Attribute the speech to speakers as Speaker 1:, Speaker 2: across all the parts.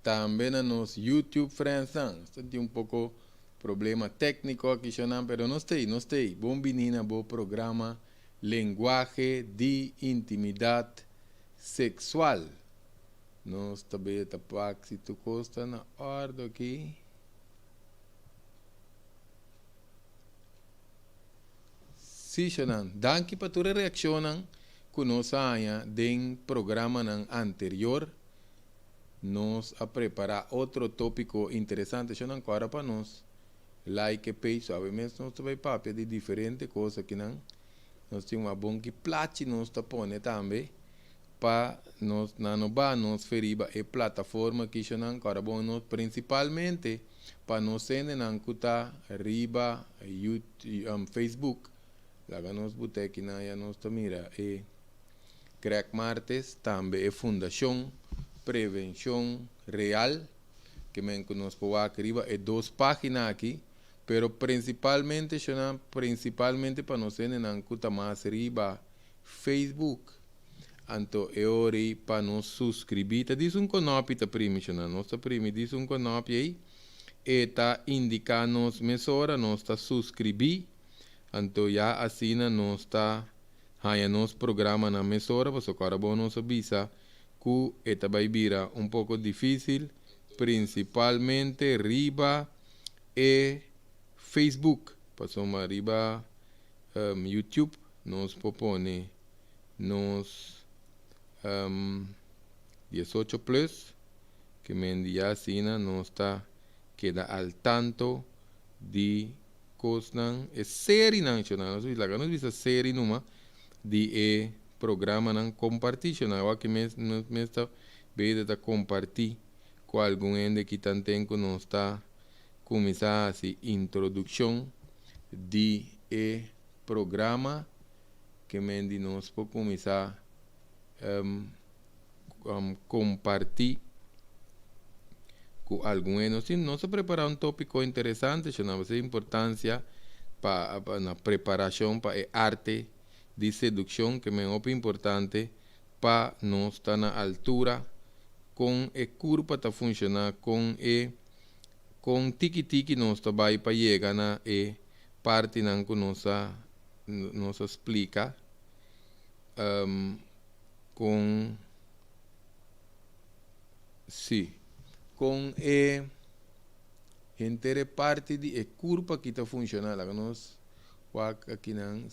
Speaker 1: También en los YouTube friends, tem un poco problema técnico aquí, pero no estoy. Bom menina, bom programa, lenguaje de intimidad sexual. Nós também tapak se tu costa na ordem aqui. Sim, Shanan. Danke para tua reação com nós aí do programa anterior. Nós a preparar outro tópico interessante, Shanan, agora para nós. Like e page, obviamente nós também papel de diferentes coisas que nós temos uma bom que plate nós tá pone também. Para nós nos feriba e plataforma que Shanan, agora bom nós principalmente para nós sendo na cuta riba YouTube, Facebook. Laga nos boteca na ya nos mira e Crack Martes também é Fundação Prevenção Real que me nos pode arriba é 2 páginas aqui, pero principalmente para nós na cuta mais riba Facebook. Anto é hora para nos subscrever. Tá diz conopi tá primi nossa primi diz conopi aí e tá indicar nos mesora nós tá subscrever. Anto já assina nós tá nos programa na mesora, você agora bom nos avisa que eta vai vira um pouco difícil, principalmente riba e Facebook, passou uma riba YouTube, nos propõe nos 18 plus, que me já assina nós tá queda al tanto de coisas é série nacional, nós visa série numa de programa não compartilhar, o que mesmo está bem de compartilhar com algum ende que também que nós está começar a introdução de programa que mendi nós por começar compartilhar com algum ende. Nós preparar tópico interessante, chamamos a importância para na preparação para a arte de sedução, que é muito importante para nós estar na altura com a curva para funcionar com tiki-tiki nós vai para chegar na parte não que nós explica com inteira parte de curva que está funcionando nós aqui não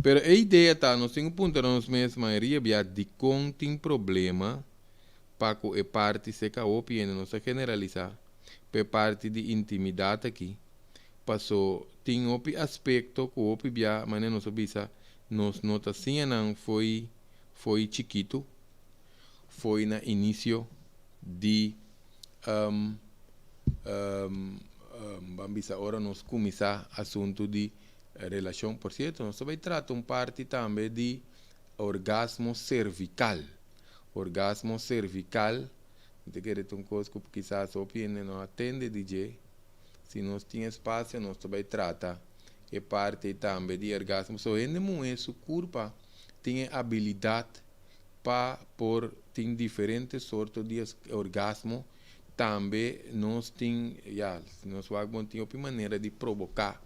Speaker 1: pero a ideia tá nós temos ponto nós mesmos maioria de tem problema para que a parte se caopie nós generalizar per parte de intimidade aqui passou tem outro aspecto que o bia mas nós obisa nós nota assim não foi chiquito foi na início de vamos agora nós começar assunto de relação, por certo, nós vai tratar parte também de orgasmo cervical. Orgasmo cervical, de que é uma coisa que quizás a opinião não atende, DJ. Se nós temos espaço, nós vai tratar e parte também de orgasmo. So, ainda muito sua curva tem habilidade para tem diferentes sortes de orgasmo. Também nós nós vamos ter uma maneira de provocar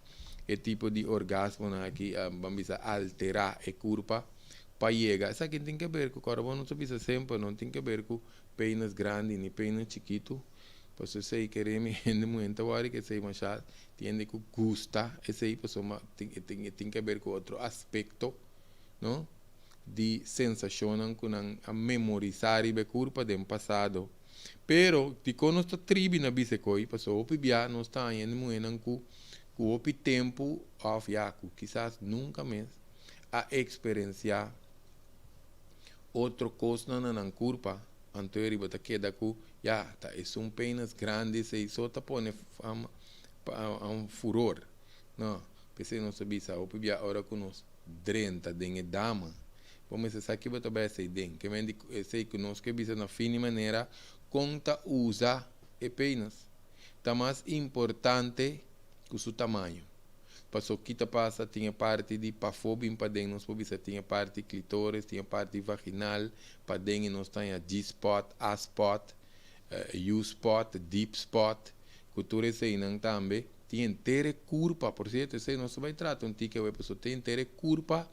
Speaker 1: e tipo de orgasmo aqui vamos alterar a curva para chegar. Isso aqui tem que ver com o corpo, não precisa sempre, não tem que ver com peinas grandes nem peinas chiquitos. Pues sei que remi en el momento ahora que sei machado tiene que gusta, esse aí pues tem que ver com outro aspecto, não? De sensação com a memorizar e culpa do passado. Pero ti conosco tribi na bisecoi, passou o pibia não está ainda muito com o tempo of yaku, quizás nunca mais a experienciar outro coisa na curva anterior bota queda ku ya tá é penas grande se só tá pone furor não pensei não sabia sa o pibia ora com nós drenta dengue dama vamos se aqui bota bem sei den que mendi sei que nós que bisa na fina maneira conta usa e penas tá mais importante que o seu tamanho. Passou que passa, tinha parte de pafobia para dentro, nós pobisa tinha parte clitóris, tinha parte vaginal, para dentro nós tinha G-spot, A-spot, U-spot, deep spot, cultura esse não também, tinha inteira curva, por certo, esse não se vai tratar um tique, a pessoa tem inteira curva,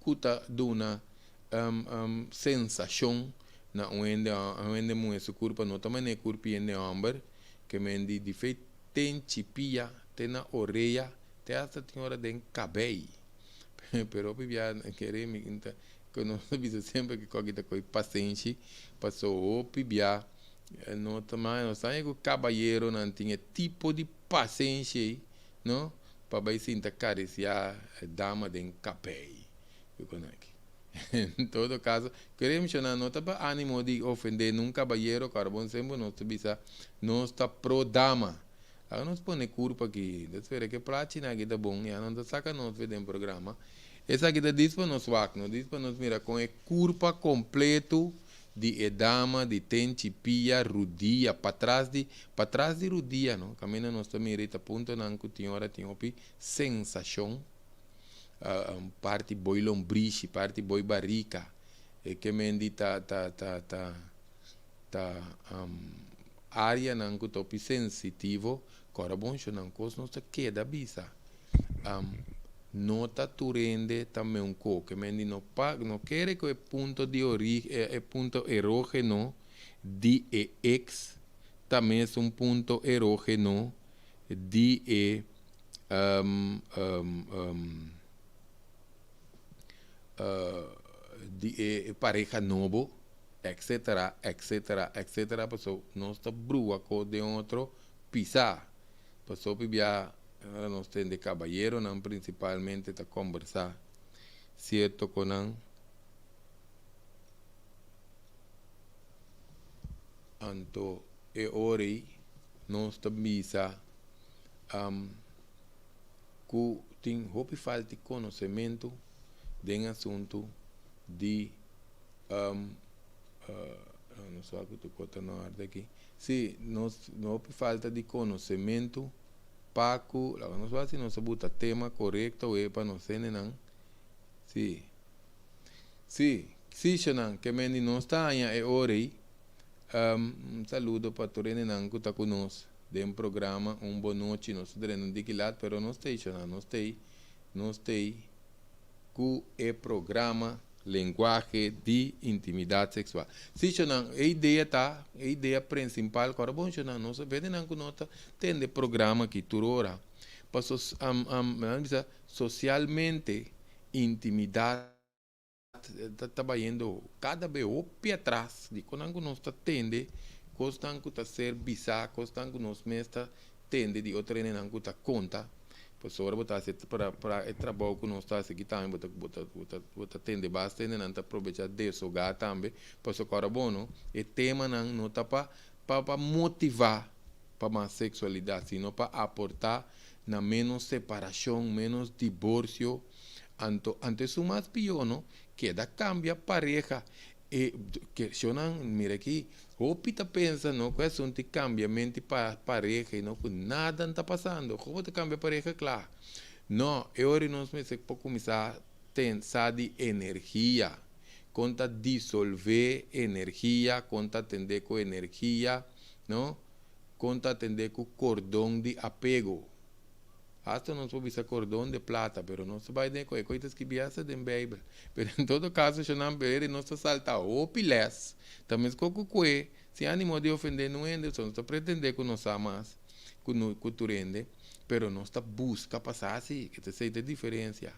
Speaker 1: que está dando sensação, na onde muito curva, não também é curva em homem, que me de feito tem chipia, tem na orelha, tem essa senhora de cabelo, pero pibia queremos que não sabia sempre que coisa coi paciente, passou o pibia, não também não sabe que o cabalheiro não tinha tipo de paciência, não, para vai sentar cariciar a dama de cabelo, em todo caso, queremos chamar nota para ânimo de ofender num cabalheiro, carbon sempre não sabia, não está pro dama. Agora nós põe curva aqui, espera que platina aqui tá bom, já não saca nós ver um programa. Essa aqui tá diz para nós vac, não diz para nós mira com a curva completo de edama, de tente, pia, rudia, para trás de rudia, não? Caminha nós também reta ponto não que tinha hora tinha opi sensação, parte boi lombrice, parte boi barrica, que mendi área não que topi sensitivo, cora bom não cos não se queda bisa. Nota tu rende também um co que mendi não quer que o ponto de origem é ponto erógeno de ex também é ponto erógeno de pareja novo, etc, etc, etc, passou nós tá brua com de outro pisar, passou pibia nós tem de cabalheiro não principalmente tá conversar certo com não anto e ori nós tá bisa que tem hope falta de conhecimento de assunto de não sei o que tu conta na hora aqui. Se nós não falta de conhecimento, paco, não sei se nós bota tema correto ou para nós não. Sim, não que mendi nós está aí é hora aí. Saludo para todos que está conosco. De um programa, boa noite, nós estamos de que lado, pero não tem que é programa linguagem de intimidade sexual. Se não, a ideia principal, agora bom, não, nós vemos que nós tem de programa que tu ora, para socialmente intimidade está trabalhando cada vez para trás de quando nós tende, costa que está ser bizarro, costa que nós mesmo tende de outra não que está conta. Pues ahora botar para el trabajo que nós está aqui também botar tende bastante não tá aproveitar desse lugar também pues agora bom o tema não tá para motivar para mais sexualidade sino para aportar na menos separação menos divórcio antes o mais pior não que da cambia pareja e questionam mira aqui o pita pensa não que é um te cambia mente para pareja e não que nada está passando como te cambia pareja claro não é hora nós me por começar pensar de energia conta dissolver energia conta atender com energia não conta atender com cordão de apego hasta não soube esse cordão de plata, pero não se vai de coisas que viaja da Bíblia. Pero em todo caso, se não ver, não se salta o pilés. Também com cué, Se ánimo de ofender não ende, só está pretender que nós mais que tu rende, pero não está busca passar assim, que te sei a diferença.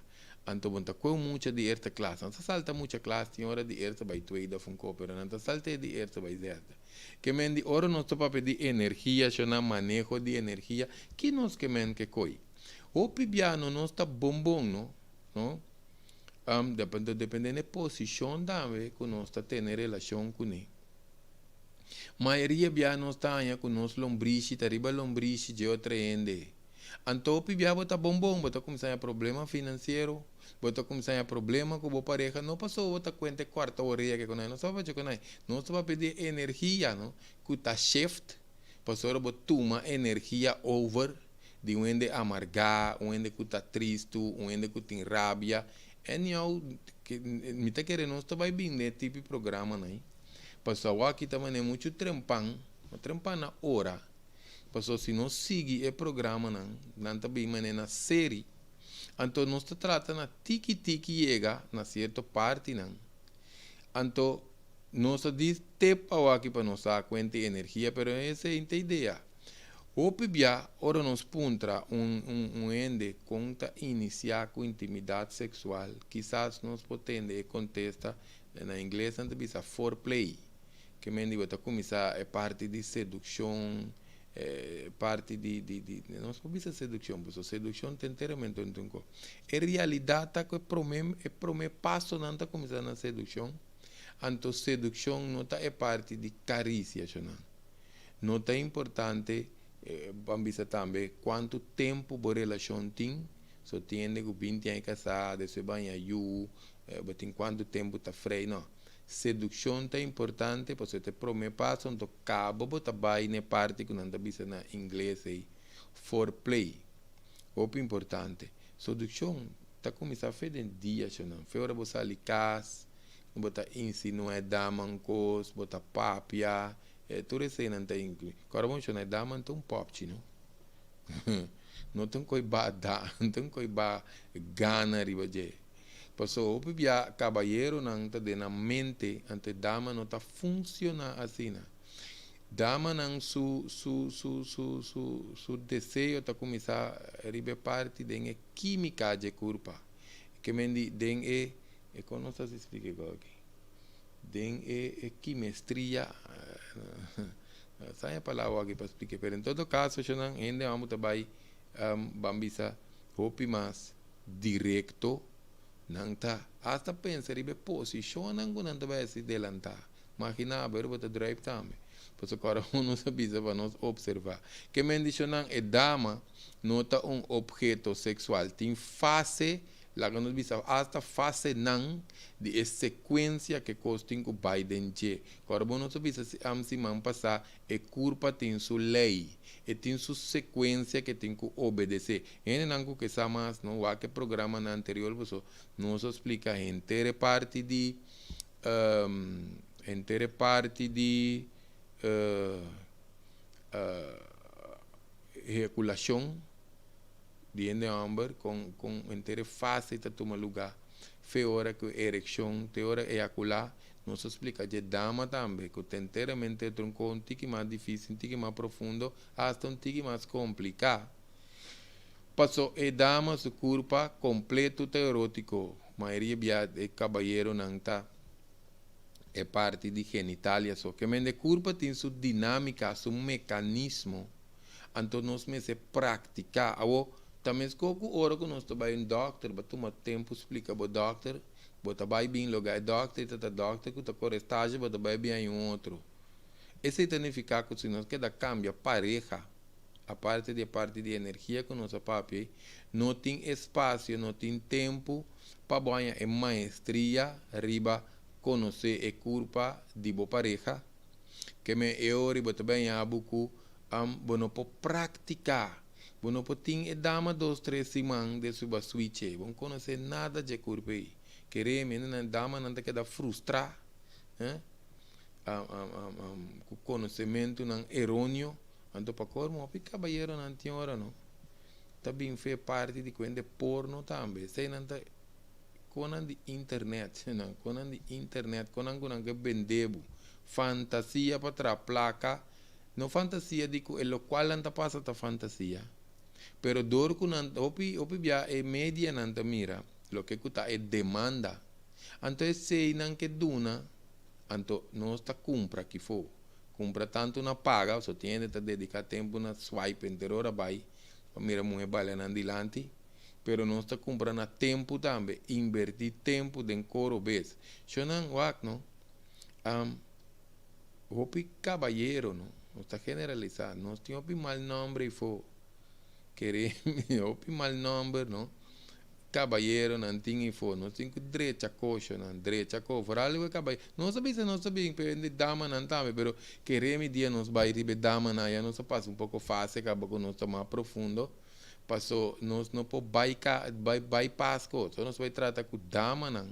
Speaker 1: Então, bonta com muita de esta classe, não salta muita classe, tem hora de esta vai tweeda funko, pero não salta de esta vai zerta. Que men di ora não está para pedir energia, chama manejo de energia, que nós que men que coi. O pibiano não está bombom, não? Depende da posição também que nós está tendo relação com ele. Maioria bia não está aí com nós lombrice, tariba lombrice de outra ende. Então bia bota bombom, bota começar a problema financeiro, bota começar a problema com a pareja, não passou bota conta quarta hora que com não sabe que com não sabe pedir energia, não? Que tá shift, passou bota toma energia over de um ende amargar, um ende que tá triste, um ende que tem rabia. Eu que me tá querendo não está vai bem né tipo de programa né. Passou aqui também é muito trempan na hora. Passou se não sigue o programa não também mané na série. Então nós está tratando na tiki chega na certa parte não. Então nós diz tempo aqui para nós dar conta de energia, pero essa é a ideia. O pibia ora nos puntra ende conta iniciar com intimidade sexual, quizás nos potende contesta na inglês antes bisa foreplay, que mendi bota começar é parte de sedução, parte de não só bisa sedução, porque sedução tem inteiramente então é realidade que é primeiro passo não tá começar na sedução, então sedução não tá é parte de carícia, não tá importante. Vamos também quanto tempo a relação tem, só tem que 20 anos casado, se banha tem quanto tempo está freio, não. Sedução é importante, porque o primeiro passo, então acaba, você vai na parte que não está na inglês, foreplay, o importante. Sedução está começando a fazer dia, não. Fora você ali casa, você insinua damancos, você papia. Tudo isso não tem incluído. Agora vamos chamar de dama, não pop, não? Não tem coisa bada, não tem coisa ba gana riba je. Passou o pibia cabalheiro não está na mente, ante dama não está funciona assim, não. Dama não su desejo está começar a riba parte de química de corpo, que mendi den como não se explica aqui. Den quimestria, sai a palavra aqui para explicar, mas em todo caso, ainda vamos trabalhar bambisa hopi mais direto, não tá, hasta pensar em posição não não vai se delantar, imagina ver o drive também, por agora não sabia para nós observar, que me diz não é dama, não tá objeto sexual, tem fase lá que nós vimos hasta fase não de sequência que costing com Biden je. Agora nós vimos se man passar é culpa tem sua lei e tem sua sequência que tem que obedecer. Ainda não que mais não há que programa na anterior você nos explica inteira parte de ejaculação de amber com inteira fase está toma lugar. Fe hora que ereção, te hora ejacular, nos explica de dama também, que tem inteiramente tronco um tique mais difícil, um tique mais profundo, hasta um tique mais complicado. Passou e dama su corpo completo erótico, maioria de caballeiro não está é parte de genitalia, só que mende corpo tem sua dinâmica, seu mecanismo, então nós me se praticar, também se coco hora que nós trabalhamos doctor, mas toma tempo explica para o doctor, bota vai bem lugar doctor, tá doctor que tá com estágio, bota vai bem um outro. Esse significa que se nós quer cambia pareja, a parte de energia que nós papi, não tem espaço, não tem tempo para banhar em maestria, riba conhecer a culpa de boa pareja, que me eu riba também há buco bueno para praticar. Bueno, tem dama 2-3 semanas de suba switch, não conhecer nada de corpo aí. Querer menina dama não te queda frustrar, o conhecimento não errôneo, então para cormo pica banheiro não tem hora não. Também fez parte de quando porno também, sei não tá conan de internet, não conan de internet, conan que vendebo fantasia para placa, no fantasia dico e lo qual anta passa ta fantasia. Pero dor kun opi bia e media nanta mira, lo que kuta e demanda. Anto e sei nan que duna, anto não está compra que for. Compra tanto na paga, só tem que dedicar tempo na swipe inteira vai, mira muito vale andilante, pero não está comprando tempo também, invertir tempo den coro vez. Eu não wak no, hopi caballero no, não está generalizado, não tem hopi mal nome e for, querer hopi mal nome no. Caballero não tinha fo, não tinha direita coxa, não direita coxa, por algo caballero, não sabia, pero dama não também, pero queremos dia nos vai ribe dama na, já nos passa pouco fácil, acaba com nós mais profundo, passou nós não pode bypass coisas, nós vai tratar com dama não,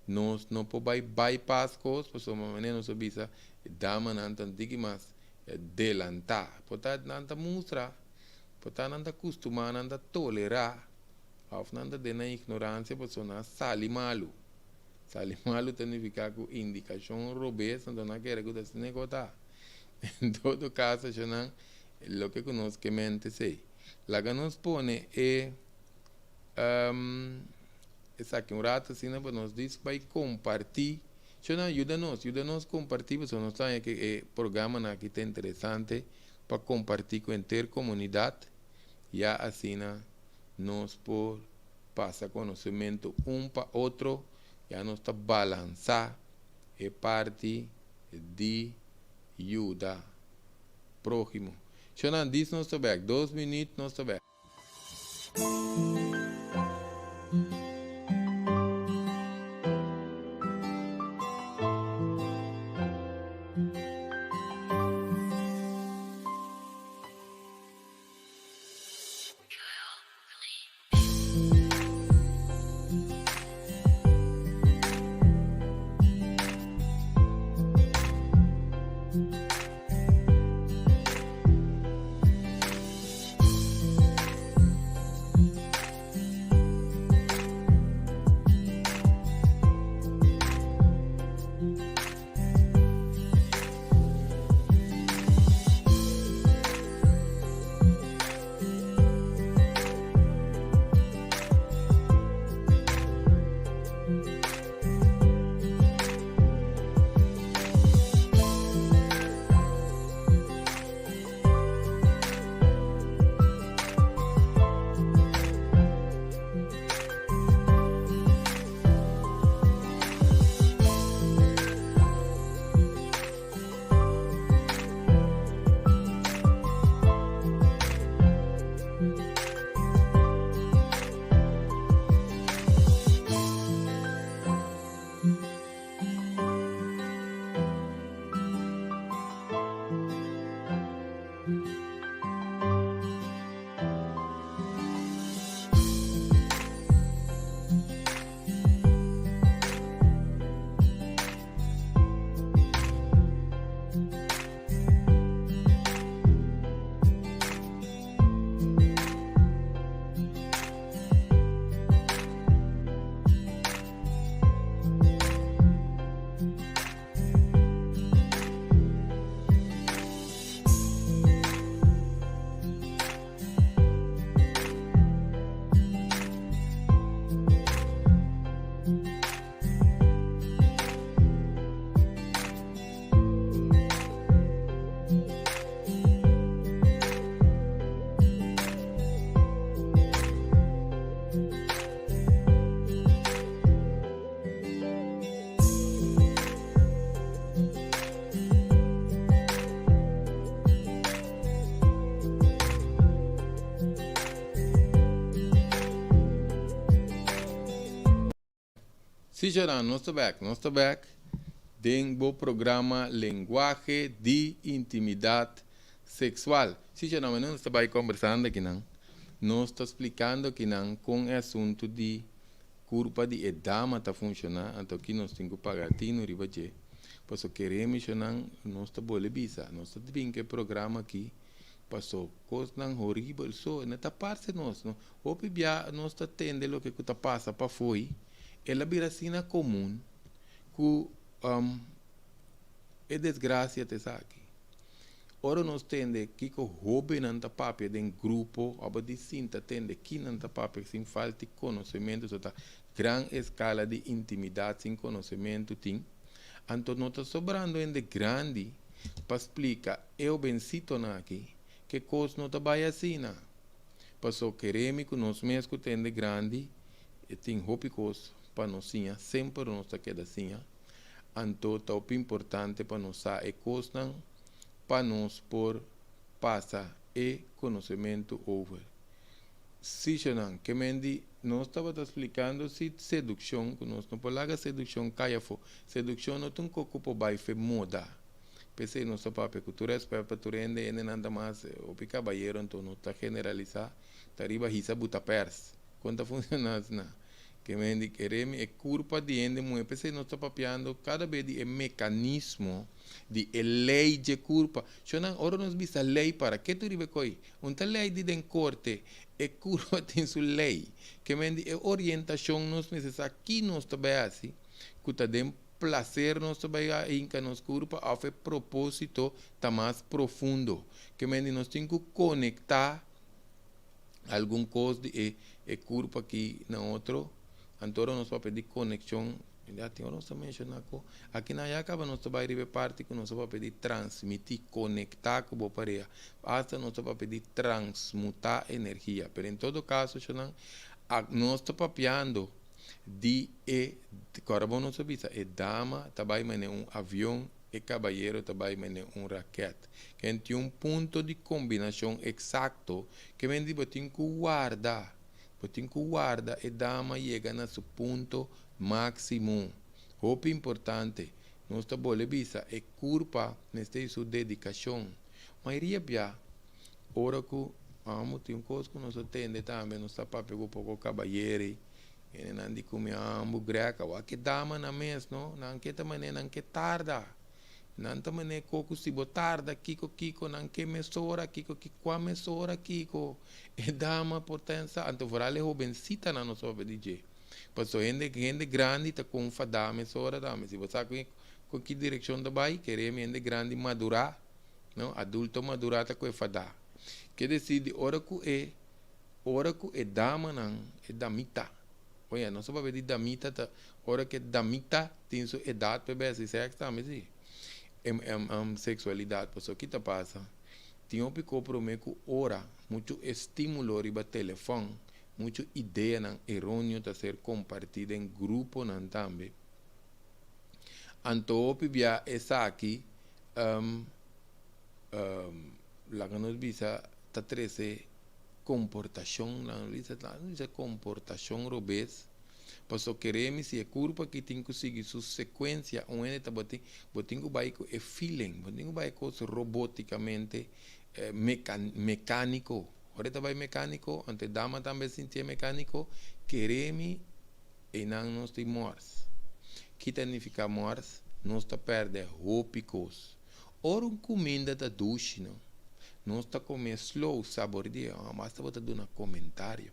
Speaker 1: nós não pode bypass coisas, passou uma maneira nós sabia, dama não tanto que mais delantar, portanto não mostrar, portanto não acostumar, não tolerar. Of nanda de na ignorância, pessoa sali malu. Sali malu significa que indicação robês, então não quer que você negota. Em todo caso, já não, o que nós que mente sei. Lá que nos põe é, essa que um rato assim, para nós diz vai compartilhar. Já não ajuda nós compartilhar, porque nós temos que programa aqui tá interessante para compartilhar com a intercomunidade e assim nós por passar conhecimento para outro, já nós está balançar é parte de ajuda próximo. Shonan diz nós está back, 2 minutos nós está back. Sim, Geran, nós estamos back. Dentro do programa Linguagem de Intimidade Sexual. Sim, Geran, nós estamos conversando aqui, não? Nós estamos explicando aqui, não, com o assunto de curva de edama está funcionando, então aqui nós temos que pagar tino riba de. Por isso queremos, não, nós estamos boleh bisa, nós estamos bem que programa aqui, passou coisa não horrível, só nessa parte nós, não, hoje bia nós está tendo o que está passa para foi. Ela vira assim comum que é desgraça te aqui. Ora nós tende que o hobby não tá papel de grupo, ou de cinta tende que não tá papel sem falta de conhecimento, só tá grande escala de intimidade sem conhecimento tem. Então não está sobrando ainda grande para explicar eu bensito aqui que coisa não está bem assim. Passou queremos que nós mesmos tende grande e tem hobby coisa para nós sempre nós está queda assim. Então está o importante para nós é coisa para nós por passar e conhecimento over. Se não, que mendi, nós estava explicando se sedução, que nós não podemos sedução caia fo, sedução não tem que ocupar baife moda. Pensei no seu papel, que tu respeita, tu rende, nada mais, o pica banheiro, então não está generalizar, está arriba hisa buta pers. Quando funciona assim, que mendi, queremos, é culpa de ende, muito, pensei não está papiando, cada vez é mecanismo, de lei de culpa. Não, ora nós visa lei para que tu ribe coi, uma lei de den corte, é culpa tem sua lei, que mendi, é orientação, nós meses aqui nós também assim, que tá dem placer nós também em que nos culpa, a propósito, tá mais profundo, que mendi, nós temos que conectar algum coisa de culpa aqui na outro, então nós vamos pedir conexão. Já tinha nós mencionado aqui na Iacaba nós vamos ver parte que nós vamos pedir transmitir, conectar com a pareja, hasta nós vamos pedir transmutar energia. Mas em todo caso, nós estamos papiando de carbono não sabia, dama também um avião e caballeiro também raquete. Que tem um ponto de combinação exato que vem de botin que guarda. Botin que guarda e dama chega no seu ponto máximo. O importante, nós estamos visa é culpa nesta sua dedicação. Mas riebia, ora que amo tem coisa que nós atende também, nós estamos pegando um pouco caballeiro. E não de comer ambo greca, o que dama na mês, não que também não que tarda, não também coco se tarda, kiko, não que mesora, kiko, qua mesora, kiko, e dama potência, então vorale jovencita na nossa DJ, passou gente grande tá com fada mesora, dama, se você sabe com que direção da vai, queremos gente grande madurar, não, adulto madurar tá com fada, que decide ora que é dama não, é damita. Olha, não só para pedir damita, hora que damita tem sua idade para ver se sexo também, sim. Sexualidade, pessoal, o que te passa? Tem um pico prometo hora, muito estímulo riba telefone, muito ideia não errôneo a ser compartida em grupo não também. Então, via essa aqui, lá que nós visa, tá treze comportação, não diz comportação robês, pois queremos se é culpa que tem que seguir sua sequência, onde tá botem que vai é feeling, botem que vai coisa roboticamente mecânico, ora tá vai mecânico, ante dama também sentir mecânico, queremos e não nós temos que significa morte, nós tá perde roupas, ora comida da ducha, não. Nós está comendo slow, sabor de mas está botando um comentário.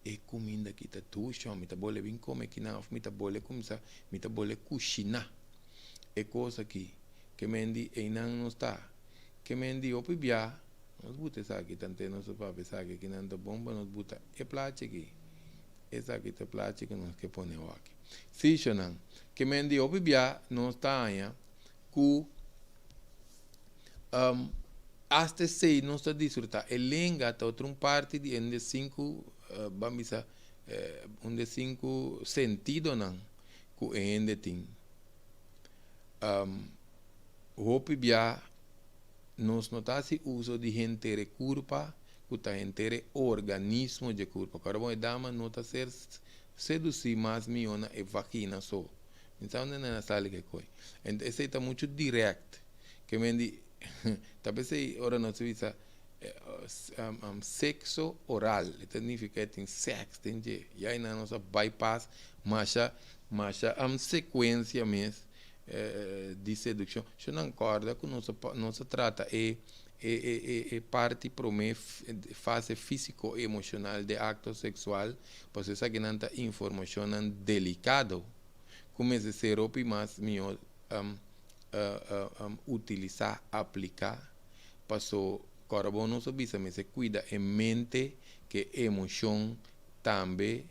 Speaker 1: É comida que está tuxa, me está bole bem comer que não, me está bole começar, me está bole cozinhar. É coisa que mendi e não está, que mendi o pibia, nós bota essa aqui, tanto nós para pensar que não está bomba, nós bota é plástico aqui, essa aqui é plástico nós que põe aqui. Se não, que mendi o pibia, nós está aí, que hasta sei não está disfrutar é lenga tá outra parte de um de cinco vamos um de cinco sentido não que ainda tem hope bia nós notasi uso de gente culpa que tá gente organismo de culpa cara bom dama nota ser seduzir mais miona e vagina só então não é sala que coi então esse está muito direct que me talvez ora não se visa sexo oral significa tem sexo tem de e aí na nossa bypass mas sequência mesmo de sedução eu não concordo que não se trata parte para mim fase físico-emocional de acto sexual pois essa que não está informação delicado como é ser mais utilizar, aplicar, passou carbono so bisa me se cuida em mente que emoção também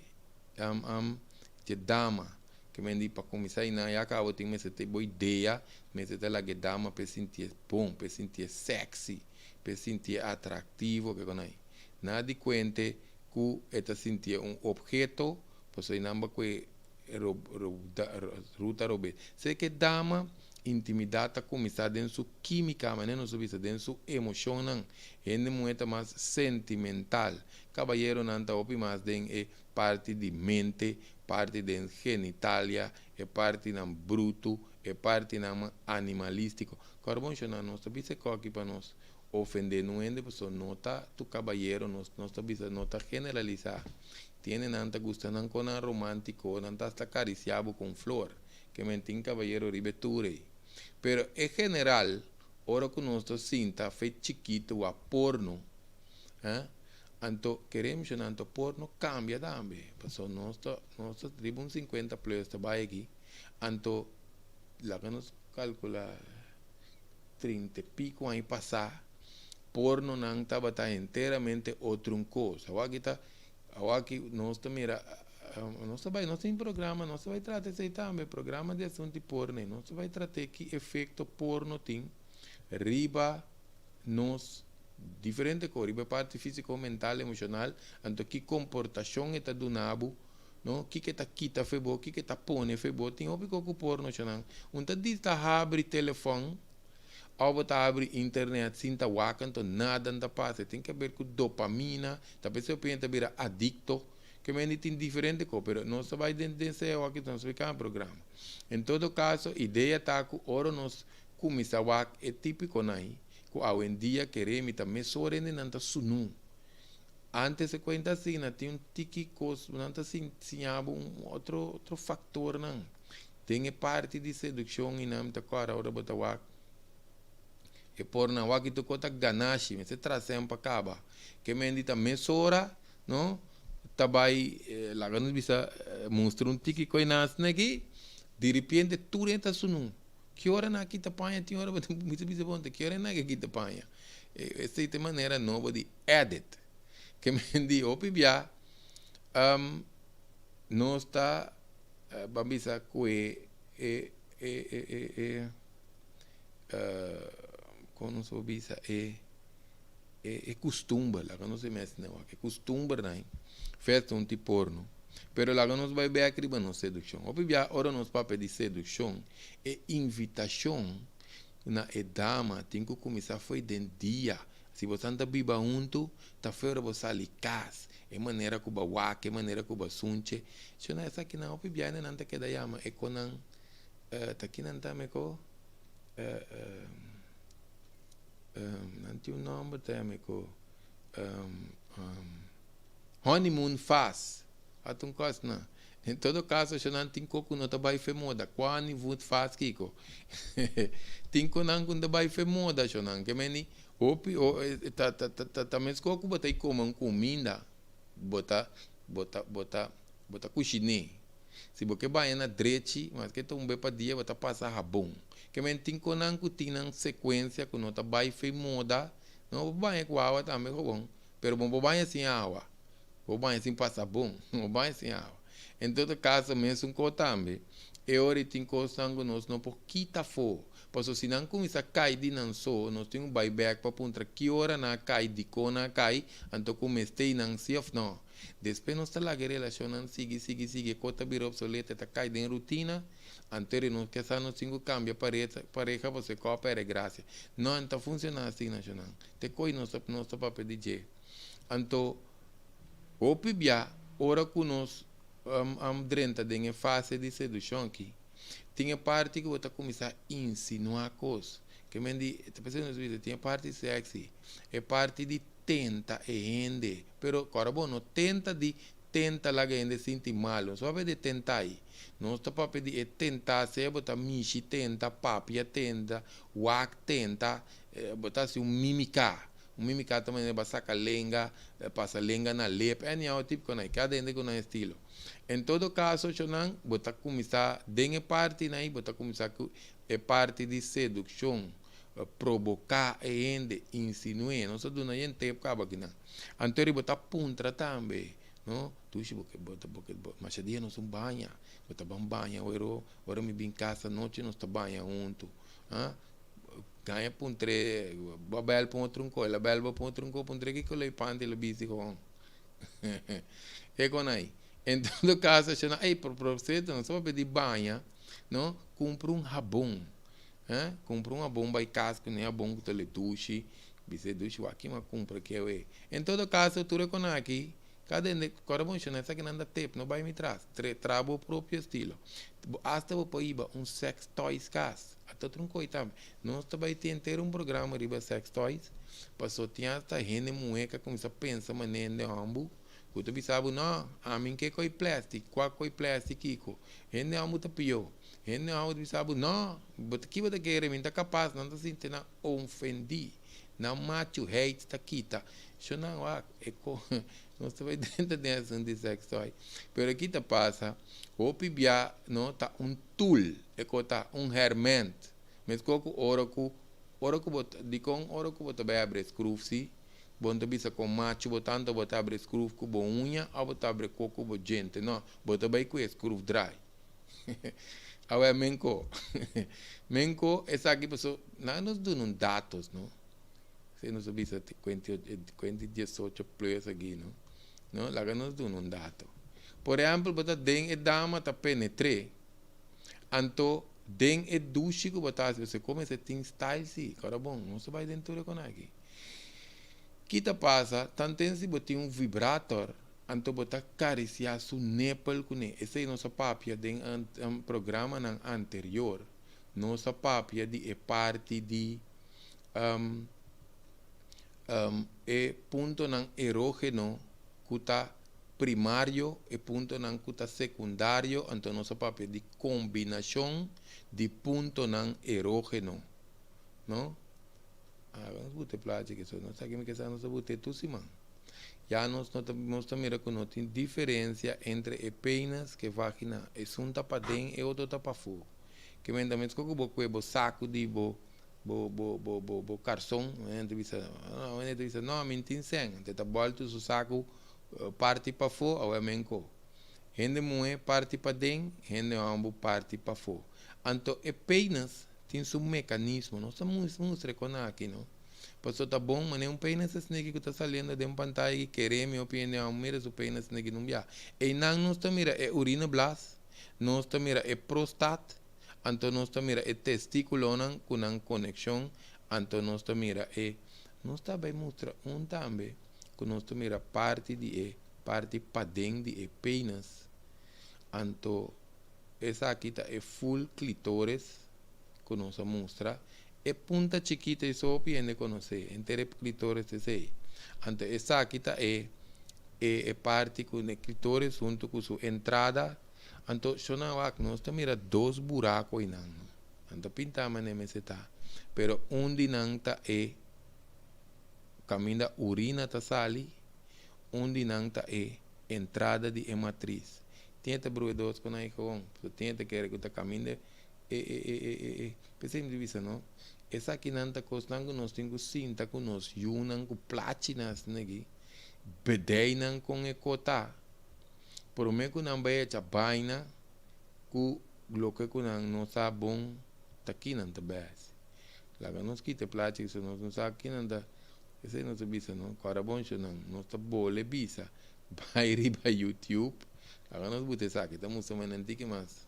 Speaker 1: te dama que me di para começar e não acaba tem me se ter boa ideia me se ter lá que dama para sentir bom para sentir sexy para sentir atrativo que con aí nada de conta que está sentir objeto pues aí não que ruta robe sei que dama intimidade começar dentro sua química, mas não sua dentro sua emoção, não. É muito mais sentimental. Caballero não está opi mais dentro é parte de mente, parte de genitalia, é parte de bruto, é parte de animalístico. Carbon não nós está bisa aqui para nós ofender não é pessoa nota tu caballero nós está bisa nota generalizar. Tiene nanta gusta não com romântico, não está acariciado com flor. Que mentin caballero ribeture. Pero en general, ahora que nosotros sinta fe chiquito a porno, anto queremos que anto porno cambia también. Pasó nosotros tribu un 50 plus está aquí, anto la que nos calcula 30 pico ahí pasar, porno no estaba enteramente otra cosa. Aquí nosotros mira nós tem programa, nós vai tratar isso também, programa de assunto de porno, nós vai tratar que efeito porno tem, riba, nós, diferente coisa, riba parte física, mental, emocional, então que comportação está do nabo, não, que está quita febo, que está pone febo, tem óbvio que o porno, então diz tá abre telefone, ou tá abre internet, sinta waka, então nada não passa, tem que ver com dopamina, talvez eu pensa vira adicto, que me tem diferente coisa, pero não se vai dentro aqui então se vai programa. Em todo caso, a ideia está que ora nós começamos a é típico naí, que hoje em dia queremos também só rende nanta sunu. Antes se conta assim, não tem tiki coisa, nanta assim, outro fator não. Tem parte de sedução e não tá cara ora bota wak. E por na wak tu conta ganache, mas se traz sempre acaba. Que me indi também sora, não? Tabai lagan bisa mostrar tiki koi nas negi de repente tudo está sunu que hora na kita panha tem hora bisa bom que hora na kita panha essa é maneira nova de edit que me di opibia não está babisa que como se bisa costumbre lá não se mexe não é costumbre não festa um tipo porno. Pero lá nós vai ver aqui na sedução. Obviamente, ora nós papel de sedução e invitação na dama tem que começar foi dentro dia. Se você anda biba junto, tá fora você ali cas. É maneira que o bawaque, é maneira que o basunche. Se não é essa aqui na obviamente não tá que da yama é com tá aqui não tá me co não tem nome tá me co honeymoon faz atun coisa não em todo caso se não tem coco não tá vai fer moda quando vut faz kiko tem com não quando vai fer moda se não que meni opi tá mesmo coco botar como comida botar cozinhar se você vai na dreche mas que tu para dia botar passar rabão que meni tem com não que tem na sequência que não tá vai fer moda não vai com água também bom pero bom vai assim água o banho assim passa bom, o banho assim água. Em todo caso, mesmo com também, é hora de sangue nós não por quita for, porque se não começa a cair de não só, nós temos um buyback para pontar que hora na cai de cona cai, então comecei não se of não. Depois nós está lá que relação não sigue, cota vira obsoleta, tá cai de rotina, anterior nós que essa não singo cambia pareja você coopera graça. Não está funcionando assim nacional. Te coi nós para pedir. Então opibia, ora que nós drenta de fase de sedução aqui, tinha parte que você começar a insinuar coisas. Que me diz, tinha parte sexy, é parte de tenta e rende, pero agora bom, não tenta lá que ainda sente mal, só vai de tentar aí. Não está para pedir, é tentar, se botar michi tenta, papia tenta, wak tenta, botar-se mímica. mimicata maneira para sacar lenga, passa lenga na lep, é o tipo que cada ende com estilo. Em todo caso, chonan, bota começar dengue parte naí, bota começar com é parte de sedução, provocar e ende insinue, não só do na gente tempo acaba aqui não. Anterior bota puntra também, não? Tu se bota mas dia não são banha, bota banha, ora me vim casa noite não está banha junto, ah? Ganha puntre, babel puntre um coisa, babel puntre um coisa, puntre que colei pante le bisi com. É com aí. Em todo caso, por processo, não só pedir banha, não? Compra um rabão. Compra uma bomba e casca, nem a bomba que tu lhe duche, você duche aqui, mas compra que é. Em todo caso, tu reconhece aqui, cada bom chão, essa que não anda tempo, não vai me traz, trabo o próprio estilo. Hasta vou pôr um sex toys cas, até outro coisa também. Nós também ter um programa riba sex toys, para só tinha esta gente mueca começa a pensar maneira de ambu. Kuto bisabu não, a mim que coi plástico, qual coi plástico kiko, gente ambu tá pior. Gente ambu bisabu não, but que você quer, mim tá capaz, não tá sentindo na ofendi, não macho hate tá quita, isso não é eco, nós tá vai dentro dessa de sexo aí, pero aqui tá passa, o pibia não tá tool, eco tá herment, mas coco ora que bota, dicon ora que bota vai abrir scrufsi. Bom, bisa com macho, botando, botar abre screw com boa unha, ou botar abre coco com gente, não, botar bem com screw dry. Agora, menco, essa aqui, pessoal, nós damos dados, não? Se nós bisa 18 plus aqui, não? Lá nós damos dados. Por exemplo, botar den e dama tá penetre, anto den e duche que botar, você come esse tem style, sim, cara bom, não se vai dentro com aqui. Kita passa, tanto se botar vibrator, anto botar cariciar su nipple com ele. Esse é nosso papia de programa anterior. Nossa papia de parte de e ponto nan erógeno kuta primário e ponto nan kuta secundário, anto nossa papia de combinação de ponto nan erógeno, não? Vamos botar plástico, isso não sabe que nós botar tudo sim, já nós mira que não tem diferença entre pênis e vagina, é um tapa dentro e outro tapa fora. Que mentalmente como o saco de bo carção, não, mentin sem, te volta o saco parte para fora, ou é menco. Gente moe parte para dentro, gente ambo parte para fora. Então, pênis tem um mecanismo, nós estamos reconhecendo aqui, não? Passou tá bom, mas nem pênis que está saindo de pantalla que querer minha opinião, mira o pênis não via. E não nós tá mira é urina blas, nós tá mira é prostat, então nós tá mira é testículo não com uma conexão, então nós tá mira é nós tá bem mostra também que nós tá mira parte para dentro de pênis, então essa aqui tá é full clitóris que nós mostra. É punta chiquita e só piende conhecer, entre clitóris é aí. Então, essa aqui é parte com o clitóris junto com sua entrada. Então, nós temos dois buracos aí, então pintamos nesse tá. Pero onde não tá caminho da urina tá sali, onde não tá entrada de matriz. Tenta bruedos com aí com, tenta querer que tá caminho pensei em divisão, não? Essa aqui não está costando, nós temos cinta com nós, junam com platinas, né? Bedeinan com ecota. Por meio que não vai a baina, que o que não está bom, está aqui não está bem. Lá nós quita plástica, nós não sabe aqui não está, esse não se bisa, não? Cara bom, não está boa, bisa. Vai riba YouTube, lá nós botamos aqui, estamos chamando antigo, mas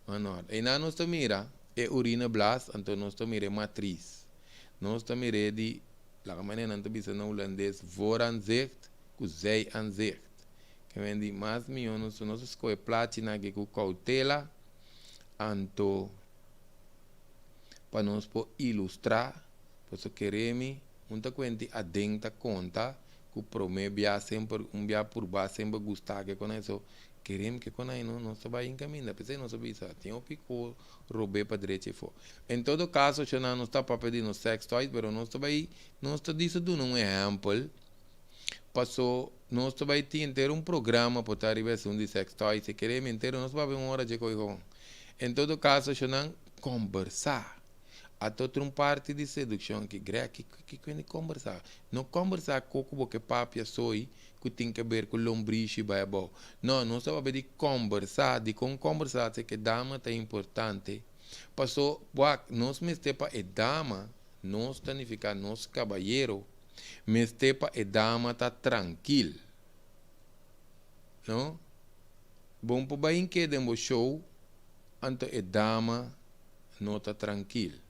Speaker 1: não. E não nós mira é urina blas, então nós mira matriz. Nós mira de, lá maneira não bisa no holandês, vooranzicht, com zij aanzicht. Que vem de mais milhões, nós escolhe platina que com cautela, então para nós ilustrar, para queremos muita gente adenta conta que promete sempre via por baixo sempre gostar que com isso queremos que com aí não se vai encaminhar, pensei não sabia isso, tem um pico roubei para direita e for. Em todo caso, já não está para pedir no sex toys, mas não está dizendo um exemplo, passou nós vai ter um programa para estar a de sex toys, se queremos inteiro nós vamos uma hora de coisa. Em todo caso, já não conversar. A outra parte de sedução que que conversar. Não conversar com o que papia soy, que tem que ver com lombriz e babo. Não, não só de conversar, de conversar que dama é importante. Passou, nós me estepa e dama, nós significa nós caballero, me estepa e dama tá tranquilo. Não? Bom, para bem que demo show, anto e dama não tá tranquilo.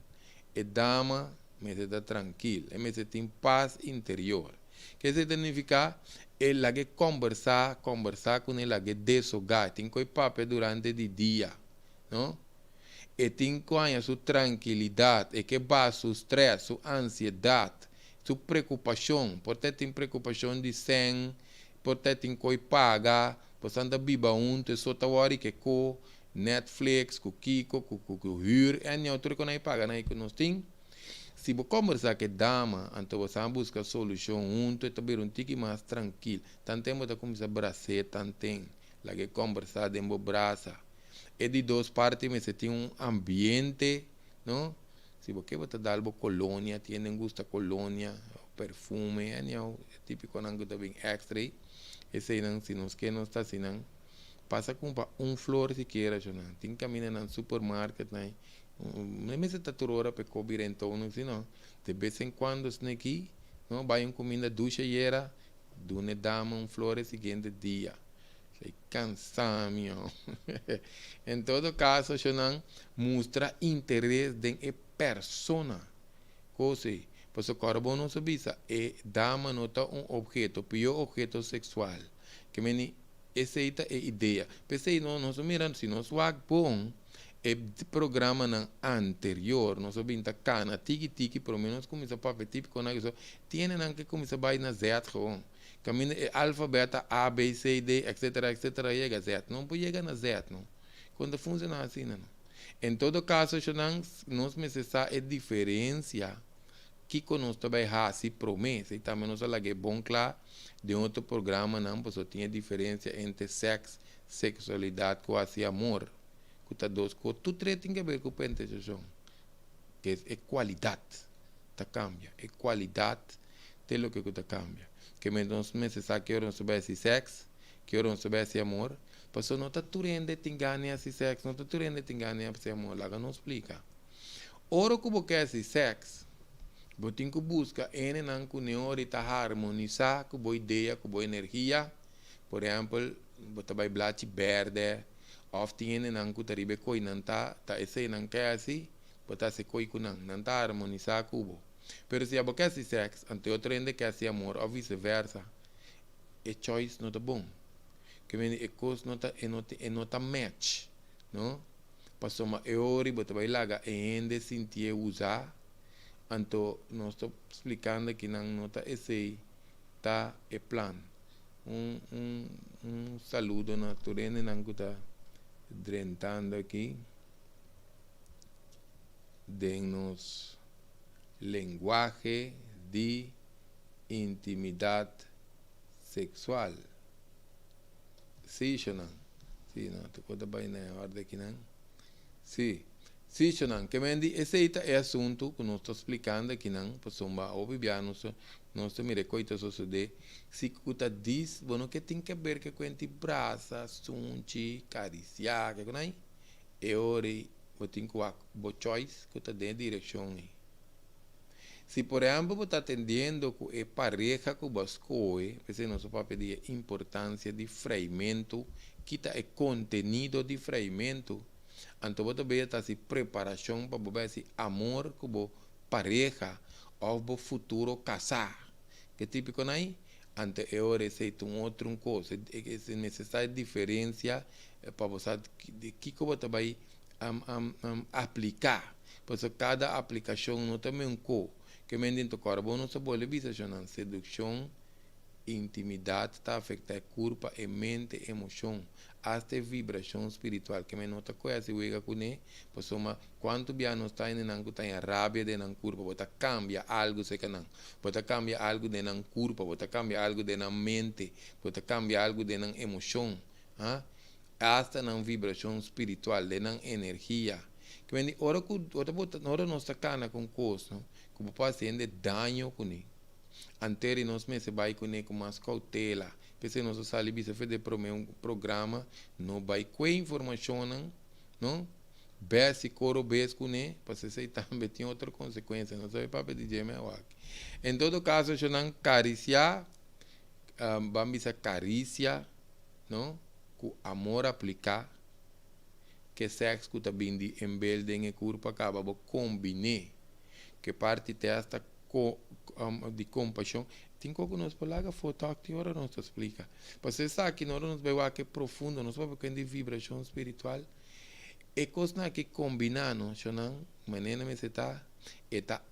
Speaker 1: E dama me está tranquilo, me tem paz interior. Que significa ela que conversar com ela que desogar, tem que papel durante o dia, não? E tem que ter sua tranquilidade, e que baixa seu estresse, sua ansiedade, sua preocupação, porque tem preocupação de sem, porque tem que pagar, porque anda biba te só tá hora que co Netflix, com Kiko, com Hur, e outro que não paga, né? Que nós tem. Se você conversar com a dama, então você busca solução junto, também um tique mais tranquilo. Tanto tempo que começa a abraçar, tanto tem, lá que conversar dentro do braço. E de duas partes, você tem um ambiente, não? Se você vai dar algo colônia, tem gusta colônia, perfume, é típico não que também extra. Esse não, se nós que não está assim, não. Passa com flor se queira, tem que caminhar no supermercado, né? Não me está toda hora para cobrir em torno, senão de vez em quando se aqui, não vai comida ducha e era, dune dama flor seguinte dia. Sei cansado, meu. Em todo caso, não mostra interesse em persona. Coisa, pois o corpo não se visa, e dama nota objeto, pior objeto sexual. Que me essa é a ideia. Pensei, nós mirando, se nós vamos bom, o programa anterior, nós vamos cana, tiki, pelo menos começa a papel típico, tiene que começar a ir na Z, caminho alfa, beta, A, B, C, D, etc, chega a Z. Não pode chegar na Z, não. Quando funciona assim, não. Em todo caso, nós precisamos a diferença que nós também se promete, e também nós falamos que é bom, claro, de outro programa, não, porque só tinha diferença entre sexo, sexualidade, quase amor. Que dois coisas, tudo tem que ver com penetração, que é qualidade, tá cambia, é qualidade, tem o que tá cambia. Que nós precisamos que eu não soubesse sexo, que eu não soubesse amor, porque não está turendo de enganar esse sexo, não está turendo de enganar esse amor, lá que não explica. Ora que você quer esse sexo, você tem que buscar em não que neorita harmonizar com boa ideia, com boa energia. Por exemplo, você vai blate verde, ou tem não que taribe coi não tá esse não quer assim, você se coi com não tá harmonizar com o. Pero se você quer esse sexo, ante outro ainda quer esse amor, ou vice-versa, é choice não tá bom. Que é coisa não tá match, não? Passou uma hora e você vai lá e ainda sentir usar. Então, nós estamos explicando que não está esse tá é plano. Saludo natureza não está drenando aqui de nos linguagem de intimidade sexual. Sim, não? Sim, não. Tu conta bem na ordem aqui, não? Sim. Sim, não, que mendi, esse é assunto que nós estamos explicando aqui, não, pessoa, obibiano, nós estamos me recoita suceder, se cuta diz, bueno, que tem que ver que com ente braça, sunchi, cariciar, que não é hora, eu tenho que bo choice, que está dentro da direção aí. Se, por exemplo, você está atendendo com a pareja que você escolhe, você não pode pedir a importância de freimento, que está o contenido de freimento. Então, você vai estar em preparação para você esse amor com a pareja ou o futuro casar. Que típico não é? Ante eu receito outra coisa. É necessária diferença para você de que você vai aplicar. Porque cada aplicação não tem um co. Que me dentro do corpo não se pode visar na sedução intimidade está afeta corpo e mente, emoção, até vibração espiritual que me nota coisa se wega com né, pessoa quanto bia não está indo não tem rabia de não corpo, bota cambia algo se que não, bota cambia algo de não corpo, bota cambia algo de não mente, bota cambia algo de não emoção, hasta não vibração espiritual, de não energia. Que vem ora ora não está cana com coisa, como pode ser dano com ele. Anteri nós meses vai com mais cautela. Porque nós saímos a fazer um programa, não vai com informação, não? Besse coro besse com ele, para você também tem outra consequência, não sabe para pedir meu aqui. Em todo caso, eu não caricia, vamos a carícia, não? Com amor aplicar, que sexo que também de embelden e corpo acaba de combinar, que parte desta de compaixão, tem como nós falar foto que hora nós explica. Você sabe que nós vemos que é profundo, nós vemos que é de vibração espiritual. E coisa que combinando, não, maneira me está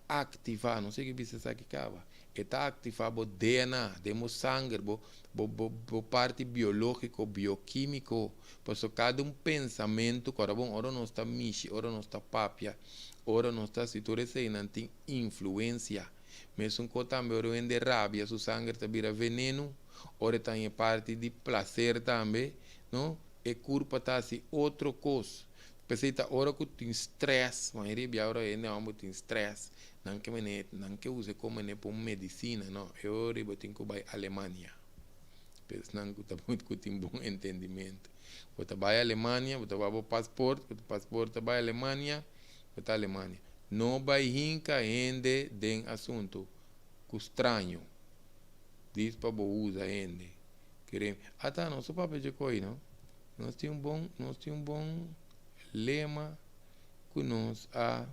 Speaker 1: ativando, não sei que você sabe que acaba. Está ativado o DNA, demos sangue, bo parte biológico, bioquímico, por isso cada pensamento, ora bom, ora não está michi, ora não está papia, ora não está situação não tem influência. Mesmo que também ora vem de rabia, seu sangue está vira veneno, ora tem parte de prazer também, não? E corpo está assim outra coisa. Pensei que ora que tem stress, mas ele agora não tem stress. Não que use como ne por medicina, não. Eu ribo tenho que ir à Alemanha. Pois não que muito tem bom entendimento. Você vai à Alemanha, você vai ao passaporte, o passaporte vai à Alemanha, você à Alemanha. Não vai hinca ainda den assunto que estranho. Diz para você usar ainda. Queremos. Até não só para de coisa, não. Nós temos um bom lema que nós a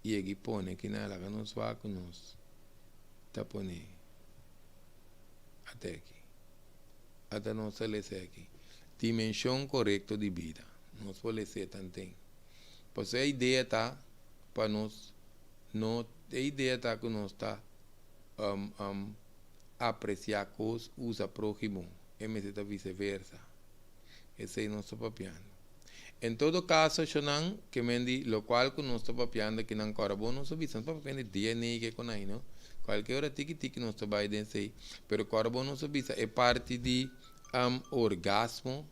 Speaker 1: e aqui põe que nada que nós vai com nós tá põe até aqui até nós selece aqui dimensão correta de vida nós pode ser também pois a ideia tá para nós não a ideia tá que nós tá apreciar coisas usa próximo e me está vice-versa esse é nosso papiano. Em todo caso, não que mendi lo qual que nós estamos papiando que não carbono não subir, nós papiando DNA que com aí, não? Qualquer hora tiki nós estamos aí dentro aí, pero carbono não subir é parte de orgasmo,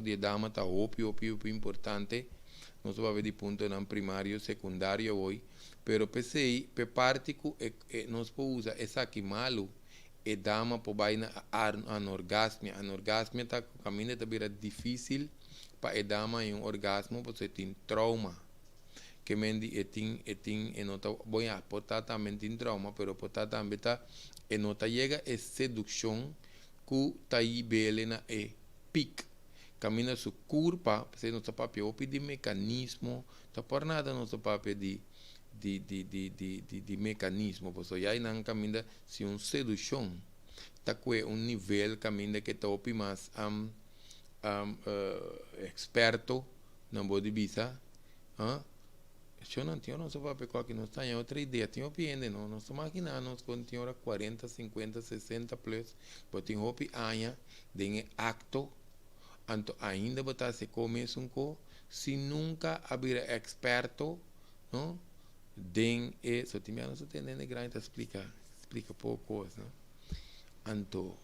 Speaker 1: de dama tá opio importante, nós vamos ver de ponto não primário, secundário hoje, pero pensei, pe parte que nós podemos usar essa aqui malo e dama por vai na anorgasmia tá caminho tá vira difícil para dama em orgasmo você tem trauma que mendi e nota bom a pota também tem trauma pero pota também tá e nota chega e sedução que tá aí belena e pic caminha su curva você não está papel de mecanismo tá por nada não está papel de mecanismo, porque já não caminha se sedução, tá com nível caminha que tá opi mais experto não pode visa, eu não tenho não só para qual que não está em outra ideia, tenho opinião não, nós imaginando quando tinha hora 40, 50, 60 plus, porque tem opi anos de acto, anto ainda botar se começa se nunca abrir experto, não? Den só tem menos o tenente grande explica pouco coisa, né? Anto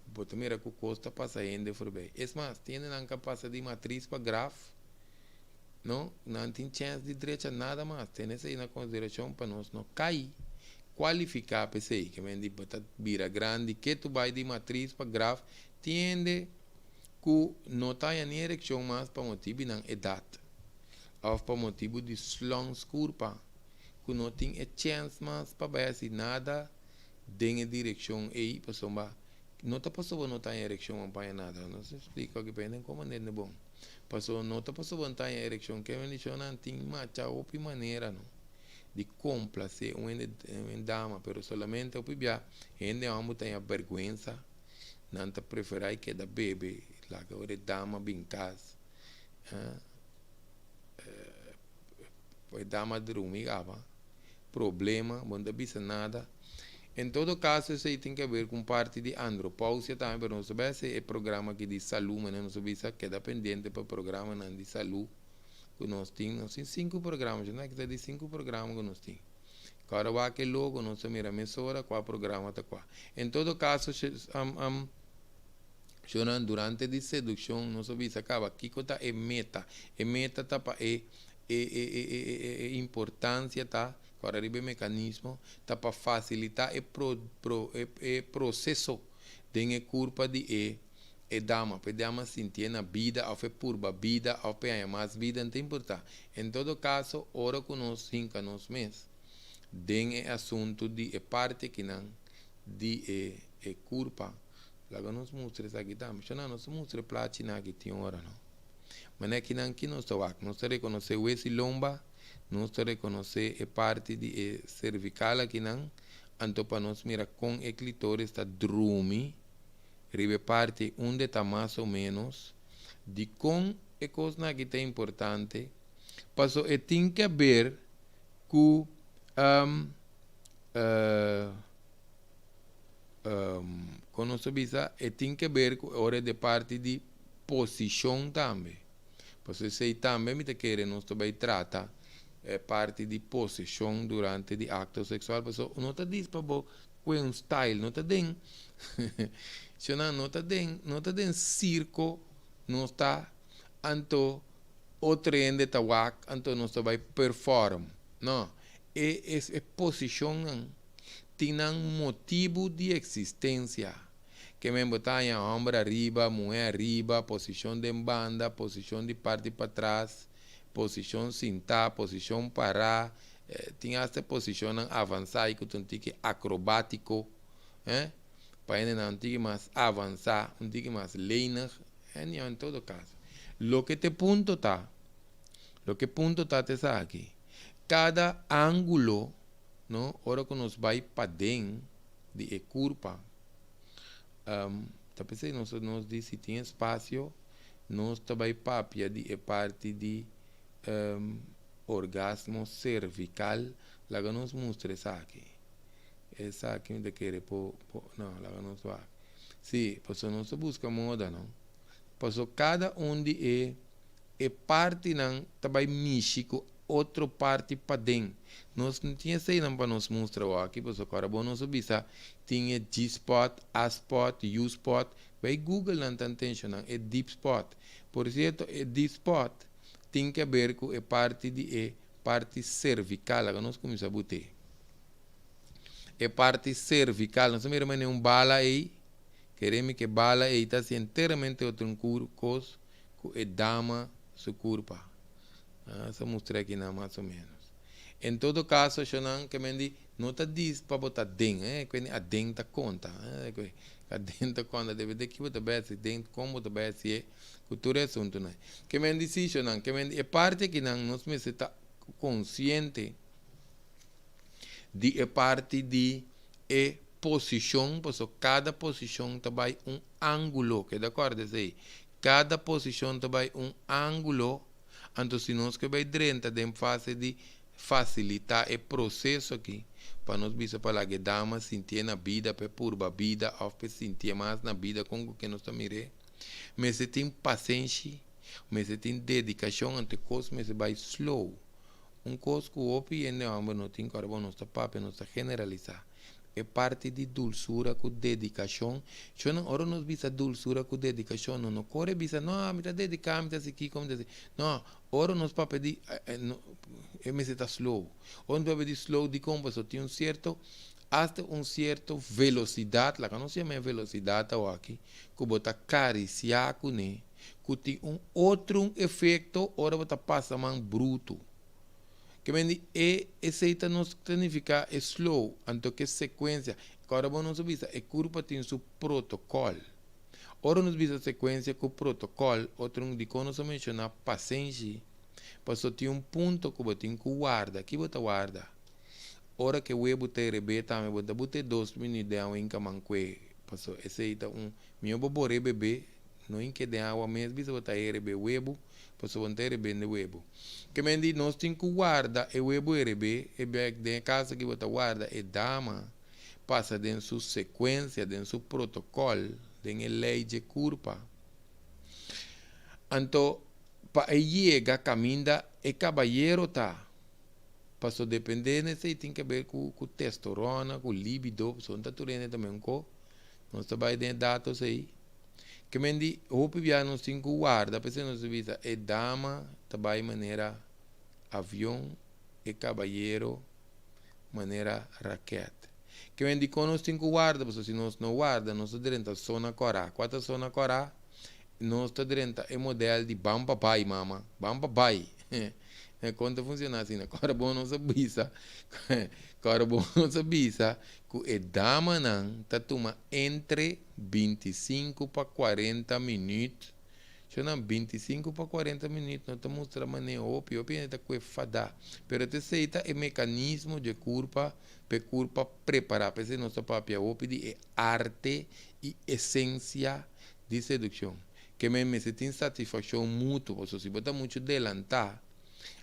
Speaker 1: bota mira que o custo passa ainda por bem. É mais, tem não capaz de matriz para grafo, não tem chance de direita nada mais. Tem essa aí na consideração para nós não cair, qualificar para isso que vem de botar vira grande, que tu vai de matriz para grafo, tende que não está em ereção mais para motivo de idade. Ou por motivo de slong curva, que não tem a chance mais para ver se nada em direção aí, pessoal, não está passando não está em direção para nada, não se explica que pendem como é bom, pessoal não está passando não está em direção que não tem macha ou maneira não de complacer uma dama, pero solamente o pibia, ainda vamos ter a vergonha, não te preferai que da bebê, lá que é dama bincas, dama de rumigava, problema, não bisa nada. Em todo caso, isso aí tem que ver com parte de andropausia também, pero não sabe se é programa que de saúde, mas não sabe se queda pendente para programa de saúde que nós temos 5 programas, não é que de 5 programas que nós temos. Cada vez que logo nós mira mesora qual programa está qual. Em todo caso, durante a sedução, nós sabe se acaba aqui que está meta tá para importância tá para o mecanismo tá para facilitar o processo de culpa de dama sentir na vida ou purba vida ou mais vida não tem importância. Em todo caso, ora que nós hinca nos mês den assunto de parte que não de culpa. Lá nos mostra isso aqui também. Não nos mostra platina que tem hora não. Mas é que não que nós reconhecer o esse lomba, nós reconhecer a parte de cervical aqui não, então para nós mirar com o clitóris está drumi, ribe parte onde está mais ou menos, de com a coisa que é importante, passou e tem que ver com quando nós visa e tem que ver com a hora de parte de posição também. Porque se também me quer nós também trata parte de posição durante o acto sexual, porque não está diz para um style, não está den, não está den circo, não está anto o trem de tawak, anto nós vai perform, não, é posição tem um motivo de existência. Que me botanha homem arriba, mulher arriba, posição de banda, posição de parte para trás, posição sentar, posição parar, tinha essa posição avançar e que tu tem que acrobático, para ele não tem mais avançar, não tem mais leiner, em todo caso. Lo que punto tá te sabe aqui, cada ângulo, não, hora que nos vai para dentro de curva. Talvez nós diz se tem espaço, nós também papia de parte de orgasmo cervical, lá que nós mostra essa aqui. Essa aqui me quer não, lá que nós vai. Sim, pois nós busca moda, não. Pois cada de parte não também mexe com outra parte para dentro. Nós não tinha sei não para nos mostrar aqui, pois agora bom nós visa tinha G-spot, A-spot, U-spot, vai Google não tem atenção, é deep spot. Por certo, é deep spot tem que ver com a parte de parte cervical, que nós começamos a botar. É parte cervical, nós miramos um bala aí, queremos que bala aí está inteiramente outro curso, com a dama sua curva. Essa mostra aqui não mais ou menos. Em todo caso, que me diz, não está diz para botar dentro, quando a dentro conta, a dentro conta deve ter que botar bem dentro como botar bem se cultura é assunto não. Que me diz isso não, que me diz, é parte que não nós me está consciente de parte de posição, porque cada posição também ângulo, que de acordo aí, cada posição também ângulo. Então, se nós que vai dentro de fase de facilitar o processo aqui, para nós bisa para que dama sentir na vida, para purba vida, ou para sentir mais na vida com o que nós estamos mirando. Mas se tem paciência, mas se tem dedicação, ante coisas, mas vai slow. Coisa que o OPI não tem carbono, não está papo, não está generalizar. É parte de dulçura com dedicação. Eu não oro nos bisa dulçura com dedicação, não corre bisa não, me está dedicando, me está aqui como dizer. Não, oro nos para pedir me está slow. Onde para pedir slow de como só tem certo hasta certo velocidade, lá que não se chama velocidade ou aqui, que bota cariciar com né, que tem outro efeito, ora bota passa man bruto. Que me diz, esse não significa slow, então que sequência. Agora vamos ver, a curva tem seu protocolo. Ora nos visa sequência com o protocolo, outro de quando se menciona paciência, passou tem ponto que você tem que guardar, aqui você guarda. Ora que o web tem rebeta, me bota 2 minutos de água em camanque, passou esse aí meu bobo bebê, não em que de água mesmo, bisa botar rebe web, Posso manter bem de huevo. Que me diz, nós temos que guardar o huevo RB, e de casa que você guarda, e dama, passa dentro sua sequência, dentro seu protocolo, dentro a lei de curva. Então, para chegar caminho, o caballeiro tá. Passou dependendo, se tem que ver com testosterona, com libido, são taturene também com. Nós trabalhamos dentro dados aí. Que me diz, o pivia não tem que guardar, porque não se visa, é dama, trabalha de maneira avião, e caballeiro, maneira raquete. Que me diz, quando nós temos que guardar, porque se nós não guardamos, nós estamos dentro da zona corá. Quanto zona corá? Nós estamos dentro do modelo de bamba pai, mama. Bamba pai. Quando funciona assim, agora bom não se bisa. Agora bom não se bisa. Que a dama não está tomando entre 25 para 40 minutos. Não 25 para 40 minutos, não está mostrando maneira ópio, está com fada. Pero te aceita o mecanismo de curva, para curva preparar, para ser nossa própria ópio de arte e essência de sedução. Que mesmo se tem satisfação mútua, porque se você muito adelantar,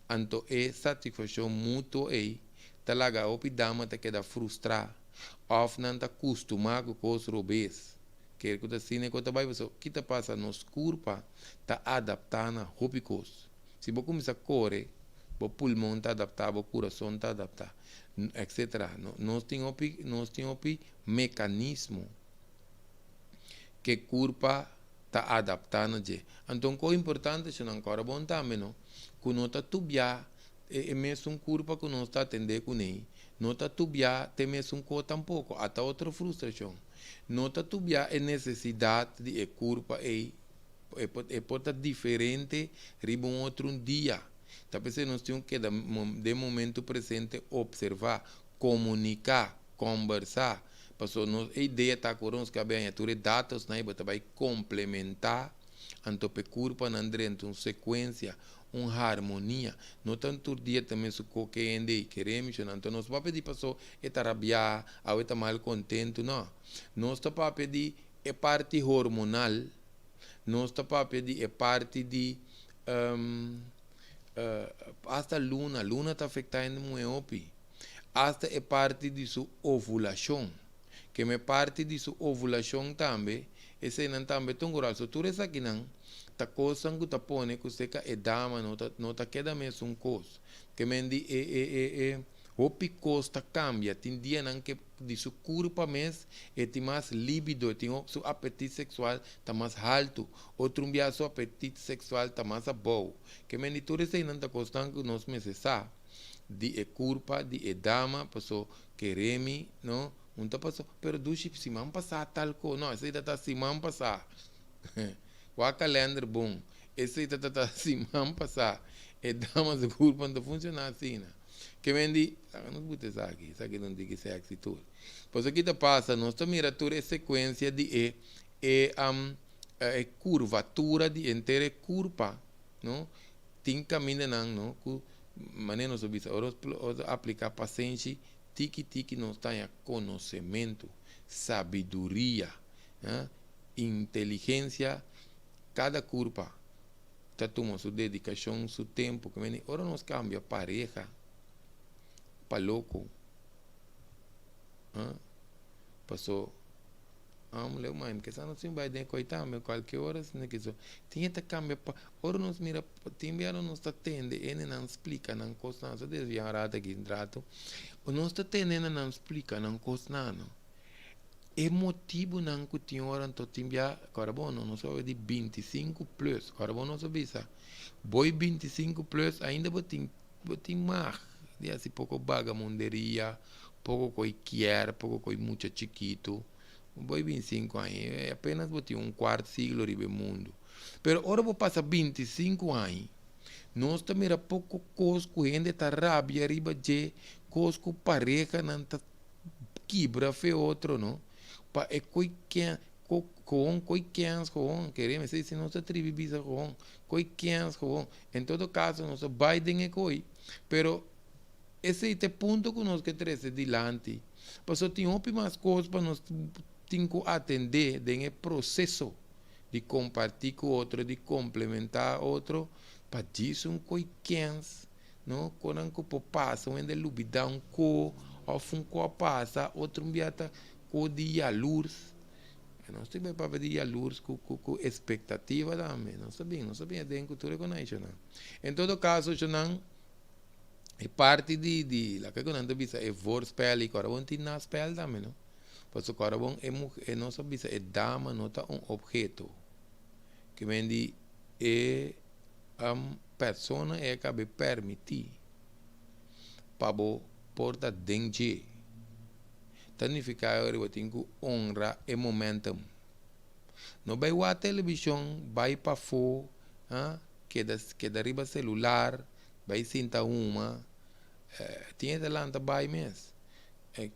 Speaker 1: então é satisfação mútua aí, tá lá a ópio dama tá queda frustrada, ou não tá acostumado com os robês. Que é assim, né? Quando vai o que tá passa nos curva, tá adaptando a rópicos. Se você começar a correr, o pulmão tá adaptado, o coração tá adaptado, etc. Nós temos mecanismo que curva tá adaptando de. Então, o importante é não agora bom também, não. Que não tá tubia é mesmo curva que não está atendendo com ele. Não tá tubia tem mesmo co tampouco, até outra frustração. Não está tubia é necessidade de curva é pode diferente riba um outro dia. Talvez nós temos que de momento presente observar, comunicar, conversar. Passou a ideia está com os que a dados na ibata vai complementar anto pe curva na dentro uma sequência, uma harmonia. Não tanto dia também se que ende queremos, então nós vamos pedir passou eta rabiar, ou eta mal contento, não. Nós está para pedir é parte hormonal, nós está para pedir é parte de hasta luna está afetando muito, hasta é parte de sua ovulação. Que me parte de sua ovulação também, esse não também tão grosso. Tudo isso aqui não, tá coisa que tá põe que você é dama, não tá queda mesmo coisa. Que me di o picosta cambia, tem dia não que de sua curva mesmo tem mais libido, tem seu apetite sexual tá mais alto, outro dia seu apetite sexual tá mais bom. Que me di tudo isso não tá coisa que nós necessitamos de curva, de dama, passou queremos, não? Não passou, pero duche semana passada tal coisa, não, esse aí está semana passada. O calendário bom, esse aí está semana passada. E damas de culpa não funciona assim, né? Que me diz, não bote isso aqui não diz que isso é atitude. Pois aqui está passa, nós estamos mirando toda a sequência de curvatura de inteira curva, não? Tem caminho não, que maneira não soube, aplicar paciente tiki não tem conhecimento, sabedoria, né? Inteligência, cada curva está tomando sua dedicação, seu tempo, que vem, ora nós cambia pareja, para louco, passou, mulher mãe, porque se não se vai de coitado, qualquer hora, se não quiser, tinha que cambiar, ora nós mira, tem vieram nós atende, ele não explica, não costa nada, desvia a rata aqui trato. O nós atendendo não explica, não costa nada. É motivo não que tinha hora então tinha carbono, não sabe de 25 plus, carbono não sabe isso. Boi 25 plus ainda botin mais, de assim pouco vagabunderia, pouco qualquer, pouco coi muito chiquito. Boi 25 anos, é apenas botin quarto siglo de mundo. Pero ora vou passar 25 anos. Nós também era pouco cosco, ainda está rabia, riba de cosco pareja, não está quebra, fe outro, não? Pa é coiquém, queremos dizer, se não está tribibisa coiquém, em todo caso, nosso Biden é coi. Pero esse é o ponto que nós que trazer adiante. Porque tem mais coisas para nós tem que atender no processo de compartilhar com outro, de complementar outro, para disso coi quens, não, quando que passa, onde lubidão co, ou um co passa, outro biata co dia luz. Não sei bem para ver dia luz com expectativa também, não sabia de cultura com isso, não. Em todo caso, já não é parte de lá que quando visa é voorspel e agora vão ter na spel também, não. Pois agora vão é não sabia é dama nota objeto que vem é persona é que permitir para porta dengue. Significa que eu tenho honra e momentum. Não vai a televisão, vai para fora, que deriva celular, vai sentar uma, tinha de lanta vai mesmo.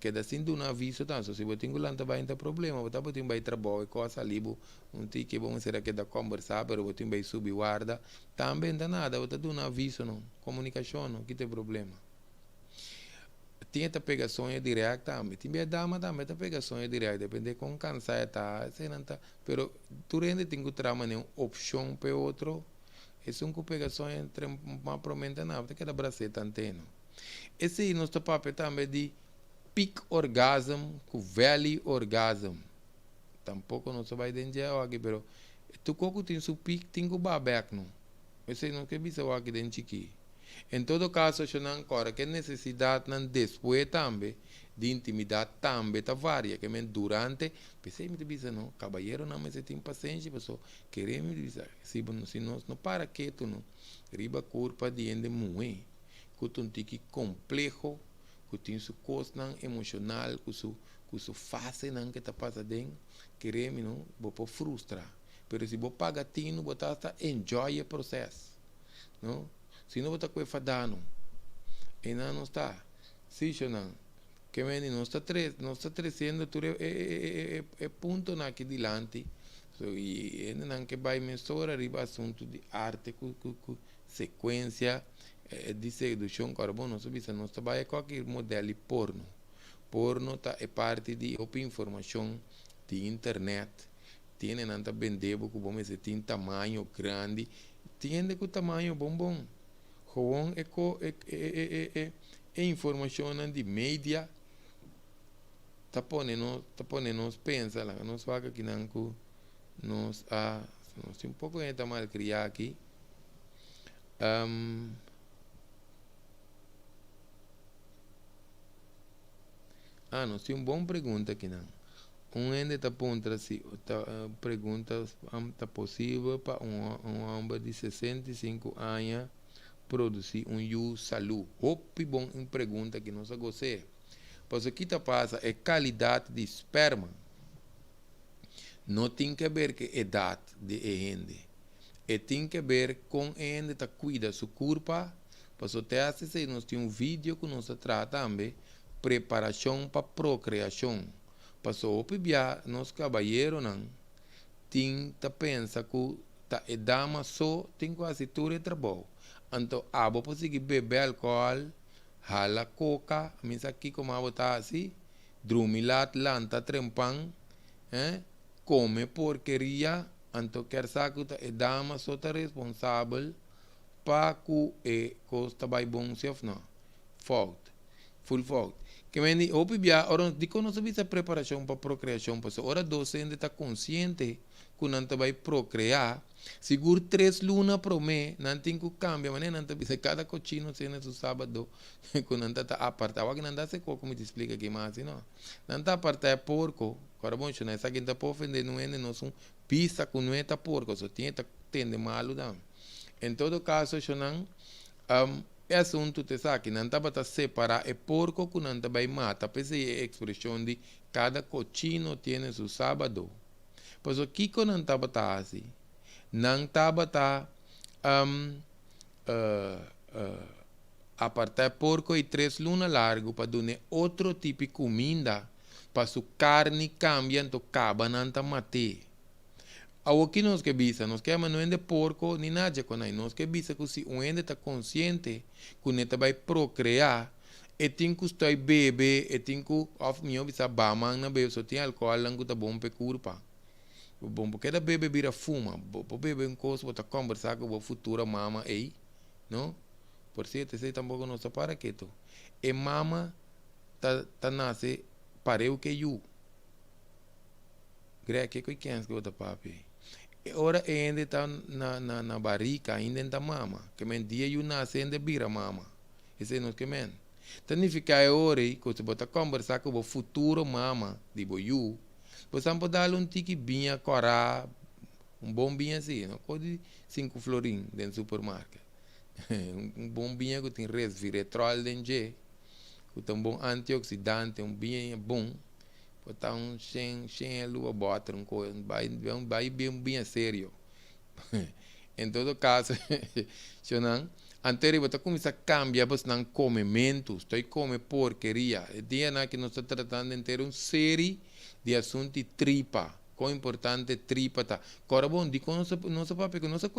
Speaker 1: Que da sinto um aviso tanto, se você tem lanta vai ter problema, você pode vai trabalhar coisa ali, não tem que bom ser que da conversar, pero você vai subir guarda, também não nada, você tem um aviso não, comunicação não, que tem problema. Tinha que pegar sonho direto também, tinha dama também te pegar sonho direto, depende com cansar tá, se não tá, pero tu rende tem que trabalhar uma opção para outro, esse um que pega sonho entre uma promessa não, tem que dar braço tanteno. Esse nosso papel também de peak orgasm com valley orgasm, tampouco não se vai entender aqui, pero tu coco tem seu peak, tem que babac não, esse não que bisa aqui dentro aqui. Em todo caso, eu não ancora que necessidade não depois também de intimidade também tá varia, que durante, pensei me dizer não, cabalheiro não, mas tem paciência, pessoal, queremos dizer, se nós não para quieto não, riba corpo de ende muito, que tu tem que complexo, que tem sua coisa emocional, que sua fase não que tá passando dentro, queremos não, vou frustrar, mas se vou pagar tino, vou estar enjoy o processo, não? Se não está com o fadano, e não está, se não, que não está crescendo, é ponto aqui dilante, e não que vai mensurar arriba assunto de arte, com sequência de sedução, carbono, não sabe se não está vai qualquer modelo de porno, tá é parte de informação de internet, tem não está vendendo com bom esse tem tamanho grande, tem com tamanho bom. Gewoon é informação de mídia tá ponendo pensa lá nós vaga que não nós um pouco é mal criar aqui nós tem uma boa pergunta aqui não ende tá pontra se pergunta tá possível para um homem de 65 anos produzir saúde. Opi bom em pergunta que nós gostei. Pois o que está passa é qualidade de esperma. Não tem que ver com a idade de gente. Tem que ver com a gente que cuida do corpo. Pois até assim, nós temos vídeo que nós trata também preparação para procriação. Pois opi bia nós cabalheiro não tem que pensar que a dama só tem quase tudo trabalho. Então, abo conseguir beber álcool, hala coca, mas aqui como abo tá assim, drumilat, lanta, trempang, come porqueria, então quer saber que a dama só está responsável para que costa vai bom se não, full fault. Que me diz, opibia, ora, dico não sabia preparação para procriação, porque ora docente está consciente que não vai procriar, seguro 3 lunas por mês, não tem que cambiar, mas não tem cada cochino sendo no sábado, que não está apartado, que não dá se como te explica aqui mais, não. Não está apartado é porco, agora bom, não é que está por ofender, não é, não são pista que não é porco, só tem que tende malo, não. Em todo caso, não, é assunto te sabe, não está para separar é porco que não está para matar, porque é a expressão de cada cochino tem seu sábado. Pois o que não está para assim, não está para apartar porco e 3 lunas largo para dar outro tipo de comida, para sua carne cambia, então acaba não está matar. O que nós que visa, nós que não é de porco nem nada com aí, nós que visa que se um ende está consciente que ele vai procriar, e tem que estar bebê, e tem que of meu visa bamang na bebê, só tem álcool não está bom para curpa. Bom, porque da bebê vira fuma, bebê um coisa, bota conversar com a futura mama aí, não? Por certo, você tampouco não se para quieto. E mama tá nasce pareu que eu. Greia que quem que bota papi. E ora ainda está na barriga, ainda está mama. Que men dia eu nasce ainda vira mama. Esse não é que men. Significa é hora que você bota conversar com o futuro mama, digo eu. Você pode dar um tique binha corá, um bom binha assim, não? Code 5 florim dentro do supermercado. Um bom binha que tem resveratrol dentro, que tem um bom antioxidante, um binha bom. Botar um sem lua bota um coisa, vai bem sério. Em todo caso, Shonan, anterior você começa a cambiar, você não come mentos, estou come porqueria. O dia na que nós estamos tratando de ter uma série de assuntos de tripa, quão importante tripa tá. Agora, bom, digo nosso papel, nossa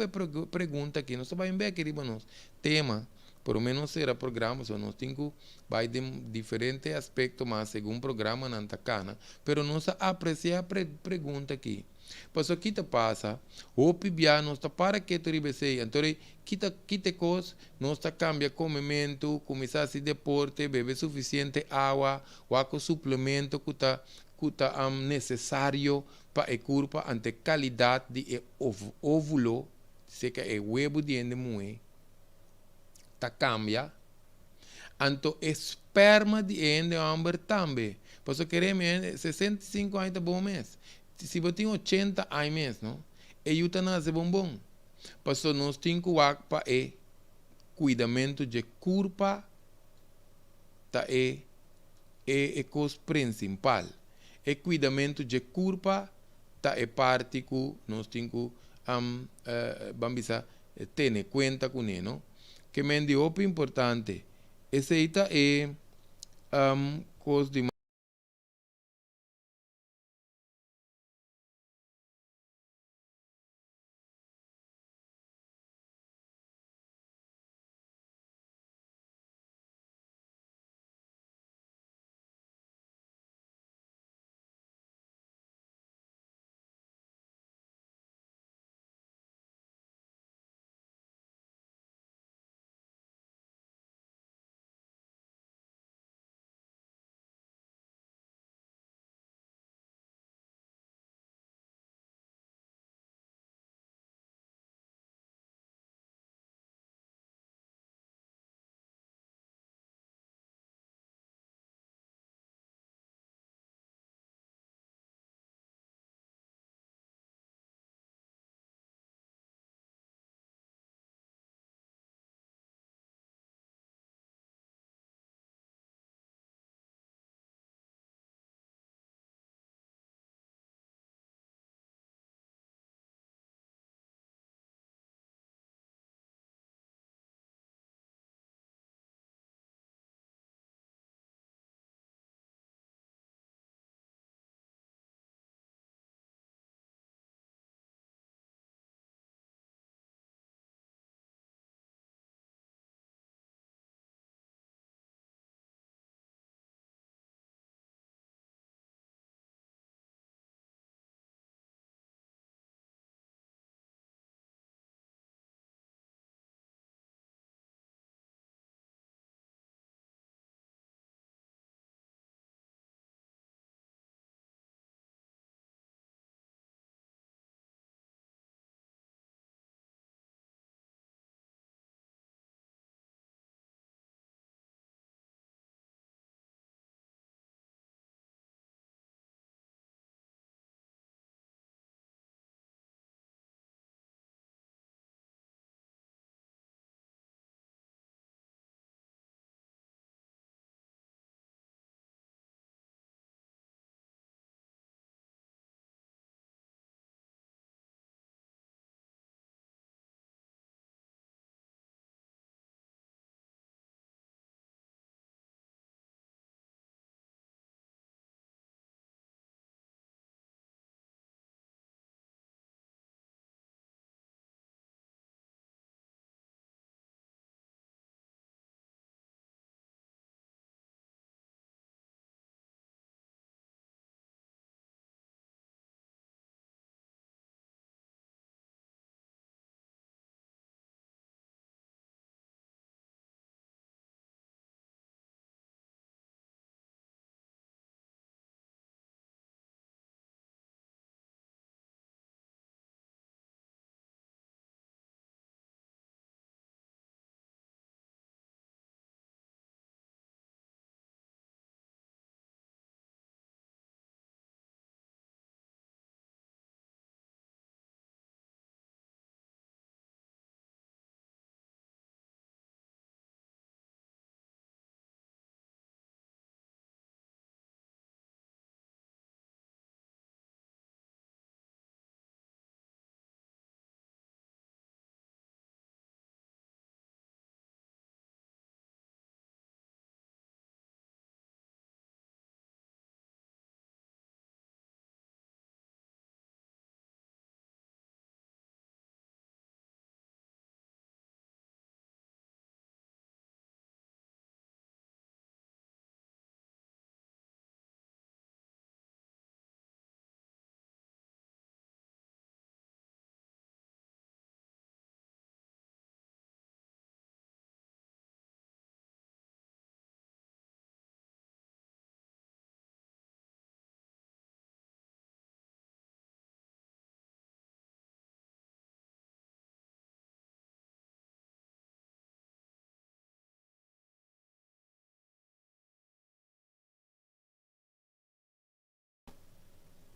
Speaker 1: pergunta aqui, nós vai ver aqui, nós tema, por menos será programa, só nós temos vai de diferentes aspectos, mas segundo programa não está cana, pero nós aprecia a pergunta aqui. Mas o que te passa? O pibia não está para que tu ribesei. Então, quita coisa, não está cambia comimento, começar a se deporte, beber suficiente água, ou com suplemento que está necessário para a curva ante qualidade de óvulo, se que é huevo de ende tá cambia. Anto esperma de ende amber também. Por isso queremos 65 anos bom mês. Se você tem 80 anos mês, não? E eu tá nasce bom. Por isso nós temos que para o cuidamento de curva tá é coisa principal. O cuidamento de curva tá é parte que nós temos que vamos ter em conta com ele, não? Que me é importante. Esse aí tá é coisa de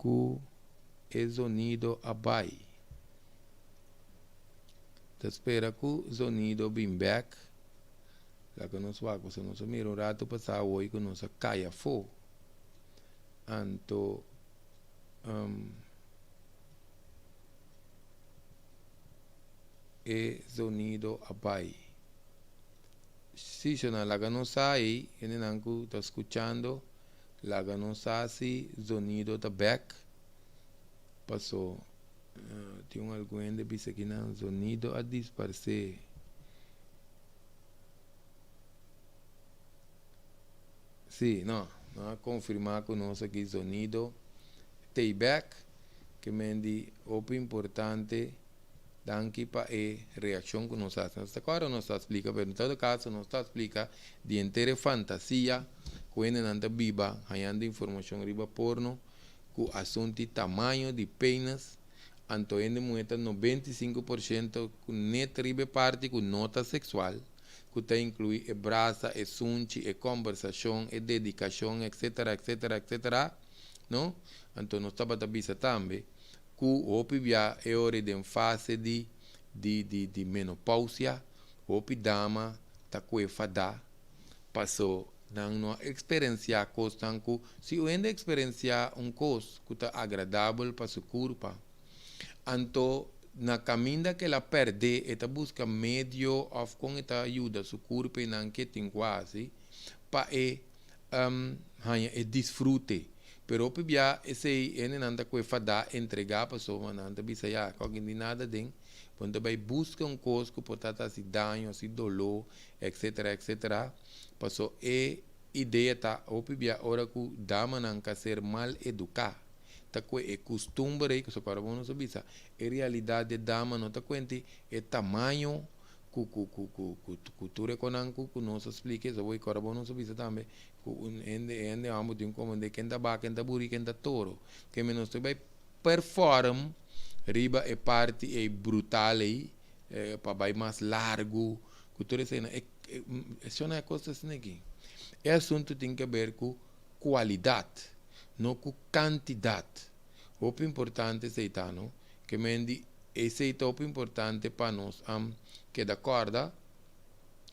Speaker 1: que é sonido abai. Te espera que o sonido bem back. Lá que nós vamos, se nós mira um rato passar hoje que nós caia fo. Anto é sonido abai. Si suena la que no sai, en el angu está escuchando, la que no sabe sonido de back, pasó, tiene alguien de dice que no sonido a disparse. Sí, no ha confirmado que no sé que sonido de back, que me di opo importante. Danke para a reação que nós fazemos. Agora não está explica, mas em todo caso não está explica de inteira fantasia, quando não viva, ganhando informação riba porno, com assunto tamanho de penas, anto ainda muita 95% com net riba parte com nota sexual, que te inclui a braça, a sunchi, a conversação, a dedicação, etc, etc, etc, não? Então não está para bisa também. Que hopi via é hora de fase de menopausia, hopi dama ta kwe fada, passou não experienciar coisas tanto se o ainda experienciar coisa que está agradável para seu corpo, então na caminho que ela perde, ela busca meio of com ela ajuda seu corpo e não que tem quase para desfrute. Pero pibia esse ene nanda que fada entregar para pessoa nanda bisa ya alguém nada den quando vai busca coisa que pode estar se dano se dolor etc etc passou ideia tá o pibia ora que dama não quer ser mal educar tá que é costume que só para não se bisa é realidade dama não tá quente é tamanho cultura econômica que não se explica só vai para não se bisa também ende amo de como de quem da ba quem da buri quem da toro que menos tu vai perform riba e parte e brutale para vai mais largo cultura cena isso não é coisa assim aqui é assunto tem que ver com qualidade não com quantidade o importante é não que mendi esse é o importante para nós que da corda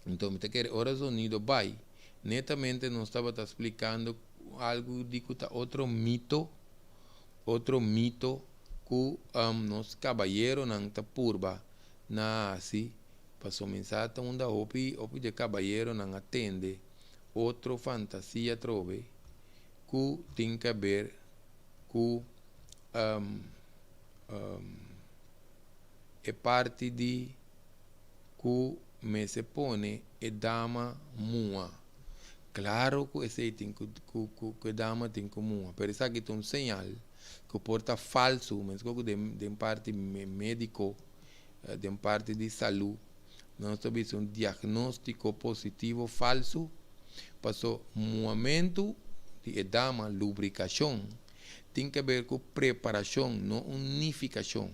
Speaker 1: então me te quer ora sonido vai netamente não estava explicando algo de outro mito que nos caballeros não tá purba na assim passou mensagem onde opi de caballeiro não atende outra fantasia trove que tem que ver com é parte de que me se pone e dama mua. Claro que esse tem que dama tem comum, mas isso aqui tem sinal que porta falso, mas que de parte médico, de parte de saúde, nós temos diagnóstico positivo falso, passou momento de dama lubricação, tem que ver com preparação, não unificação.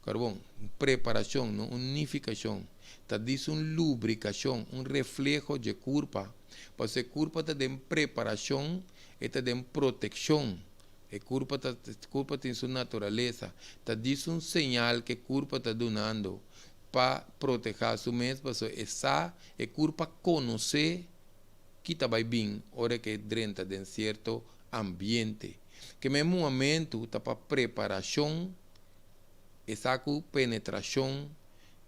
Speaker 1: Carbon, preparação, não unificação. Tá diz lubricação, reflejo de culpa. Porque culpa está de preparação e está de proteção. E culpa tem sua natureza. Tá diz sinal que culpa está dando para proteger su mesmo. Porque essa é culpa conhecer que está bem, hora que dentro de certo ambiente. Que mesmo momento está para preparação essa penetração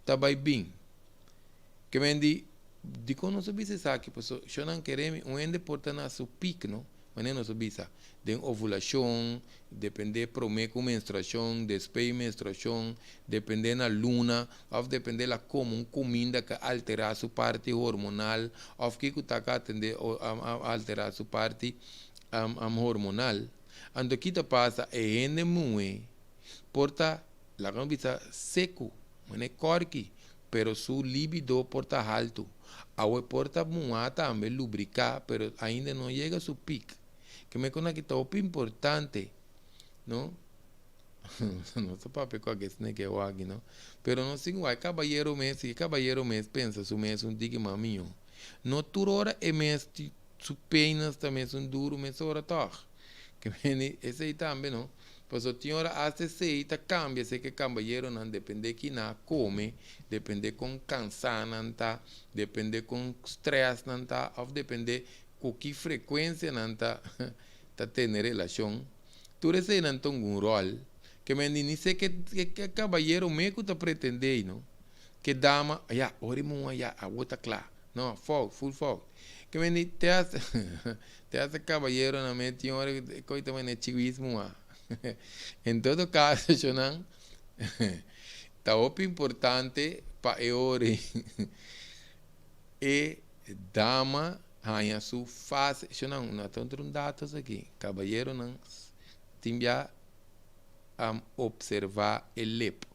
Speaker 1: também bem. Que me de quando se bisa sabe que eu não queremos ende porta na seu pico, não? Mas não se bisa de ovulação, depende promete com menstruação, depois menstruação, depende na luna, ou depende da comida que altera a sua parte hormonal, ou que está atender a alterar a sua parte hormonal. Ando que te passa é ende muito porta la gambita seco, não é corque, pero su libido porta alto. A porta muito também lubricar, pero ainda não chega a su pico. Que me conta que está o importante, não? Não sei para pecar que é que eu aqui, não? Pero não sei vai caballero mês pensa su mês diga maminho. No tur hora é mês su penas também são duro mês hora tá. Que me esse aí também, não? Pues o senhora hace seita cambia, se que caballero não depende que na come, depende com cansado tá, depende com stress não tá, ou depende com que frequência não tá, tá tendo relação. Tu recebe não tem um rol, que me diz que caballero me que tá pretende, não? Que dama, ya, orimo ya, a outra claro, não, fogo, full fogo. Que me diz, te hace caballero na mente, senhora, coita me chivismo ah. Em todo caso, Shonan, está muito importante para eore e dama hanya su fase. Shonan, não tem dados aqui. Caballero não tinha a observar o lep.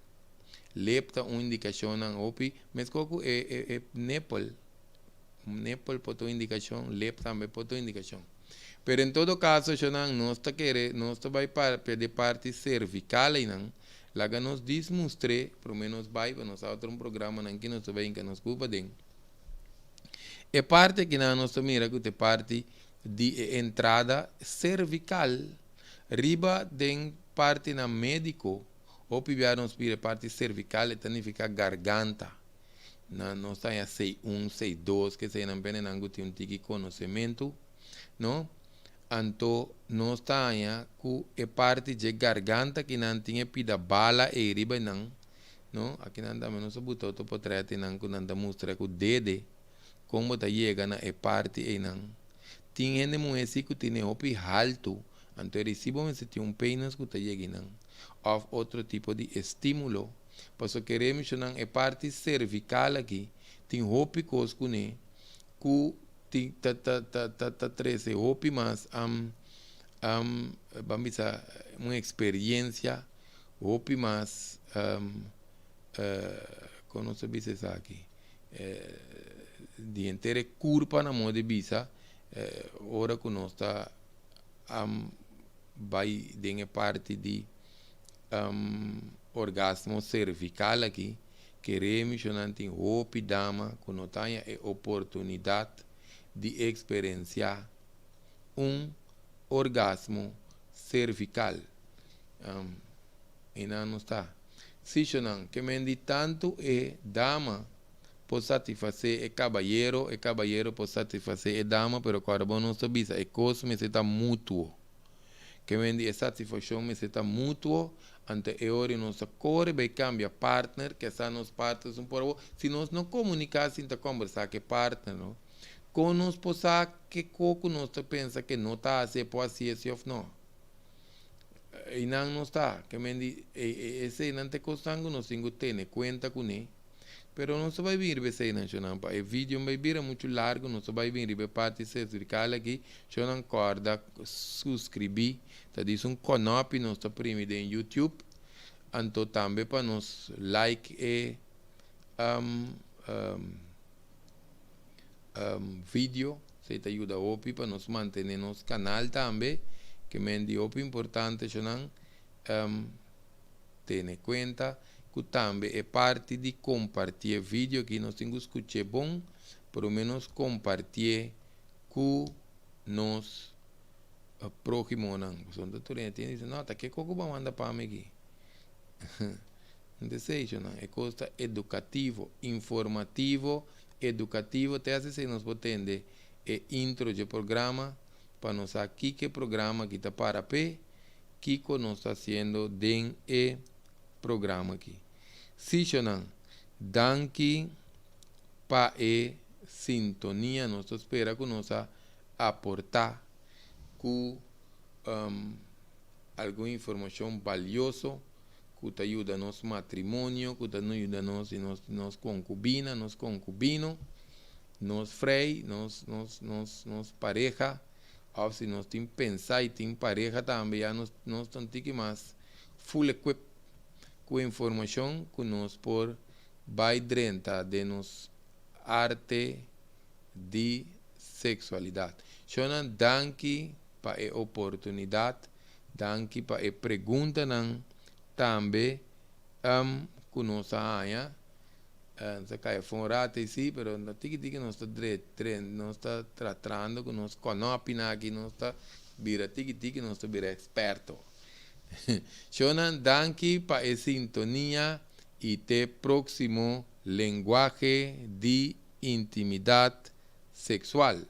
Speaker 1: Lep está uma indicação não opi, mas como é Nepal. Nepal pode indicação, lep também pode indicação. Pero em todo caso, nós vai para de parte cervical e não, lá que nos desmostre, pelo menos vai para nós outro programa não que nós vai que nos culpa den. E parte que nós mira que é parte de entrada cervical, riba den parte na médico, ou pivia nos pira parte cervical, significa garganta. Nós está a 6-1, 6-2, que se não pena não tem um conhecimento, não? Então, nós estamos com a parte de garganta que não tinha pida bala e riba não, não? Aqui não dá menos botar outro portrait não que não dá mostra com o dedo como está chegando a parte e não. Tinha gente muito que tem opi alto, então recebo se tem peinas que está chegando ou outro tipo de estímulo. Por isso queremos mencionar a parte cervical aqui, tem opi coisa com né, tá 13 hopi mas vamos dizer uma experiência hopi mas como se diz isso aqui de inteira curva na moda de bisa ora que nós está vai de parte de orgasmo cervical aqui queremos mencionar tem hopi dama que não tenha a oportunidade de experienciar orgasmo cervical. E não está. Se não, que me tanto é dama pode satisfazer e caballero pode satisfazer é dama, pero quando não está bisa, é coisa me está mútuo. Que me diz satisfação me está mútuo, ante a hora nossa corre vai cambiar partner, que são os partners um por se nós não comunicar, então conversar que partner, não? Com nós possa que coco nós pensa que não está a ser por assim ou não e não está que me diz esse não te costando nós tenho que ter conta com ele pero não se vai vir você não chama o vídeo vai vir muito largo não se vai vir a parte cervical aqui eu não corda subscrever tá diz canal nós está primeiro em YouTube então também para nos like e vídeo, se te ajuda opi para nos manter nos canal também, que me di opi importante, não ter conta que também é parte de compartilhar vídeo que nós temos que escutar bom, pelo menos compartilhar com nos próximos não. São da turma tem diz não, tá que coco vai mandar para mim aqui. Não sei, não é coisa educativo, informativo educativo, te hace se nos potende intro de programa para nos aqui que programa que está para pé, que nos está haciendo den programa aqui. Se não, danke para sintonia, nos espera que nos aportar com alguma informação valiosa que te ajuda nos matrimônio, que te ajuda nos concubina, nos concubino, nos frei, nos pareja, ou se nós tem pensar e tem pareja também, já nós temos que mais full equip com informação que nos por vai dentro de nos arte de sexualidade. Shonan danke para a oportunidade, danke para a pergunta não também que nós aia se cai fora até sim, pero não tem que nós está tratando que nós conhece aqui nós está vira que nós está vira experto Shonan danki pa e sintonía y te próximo lenguaje de intimidad sexual.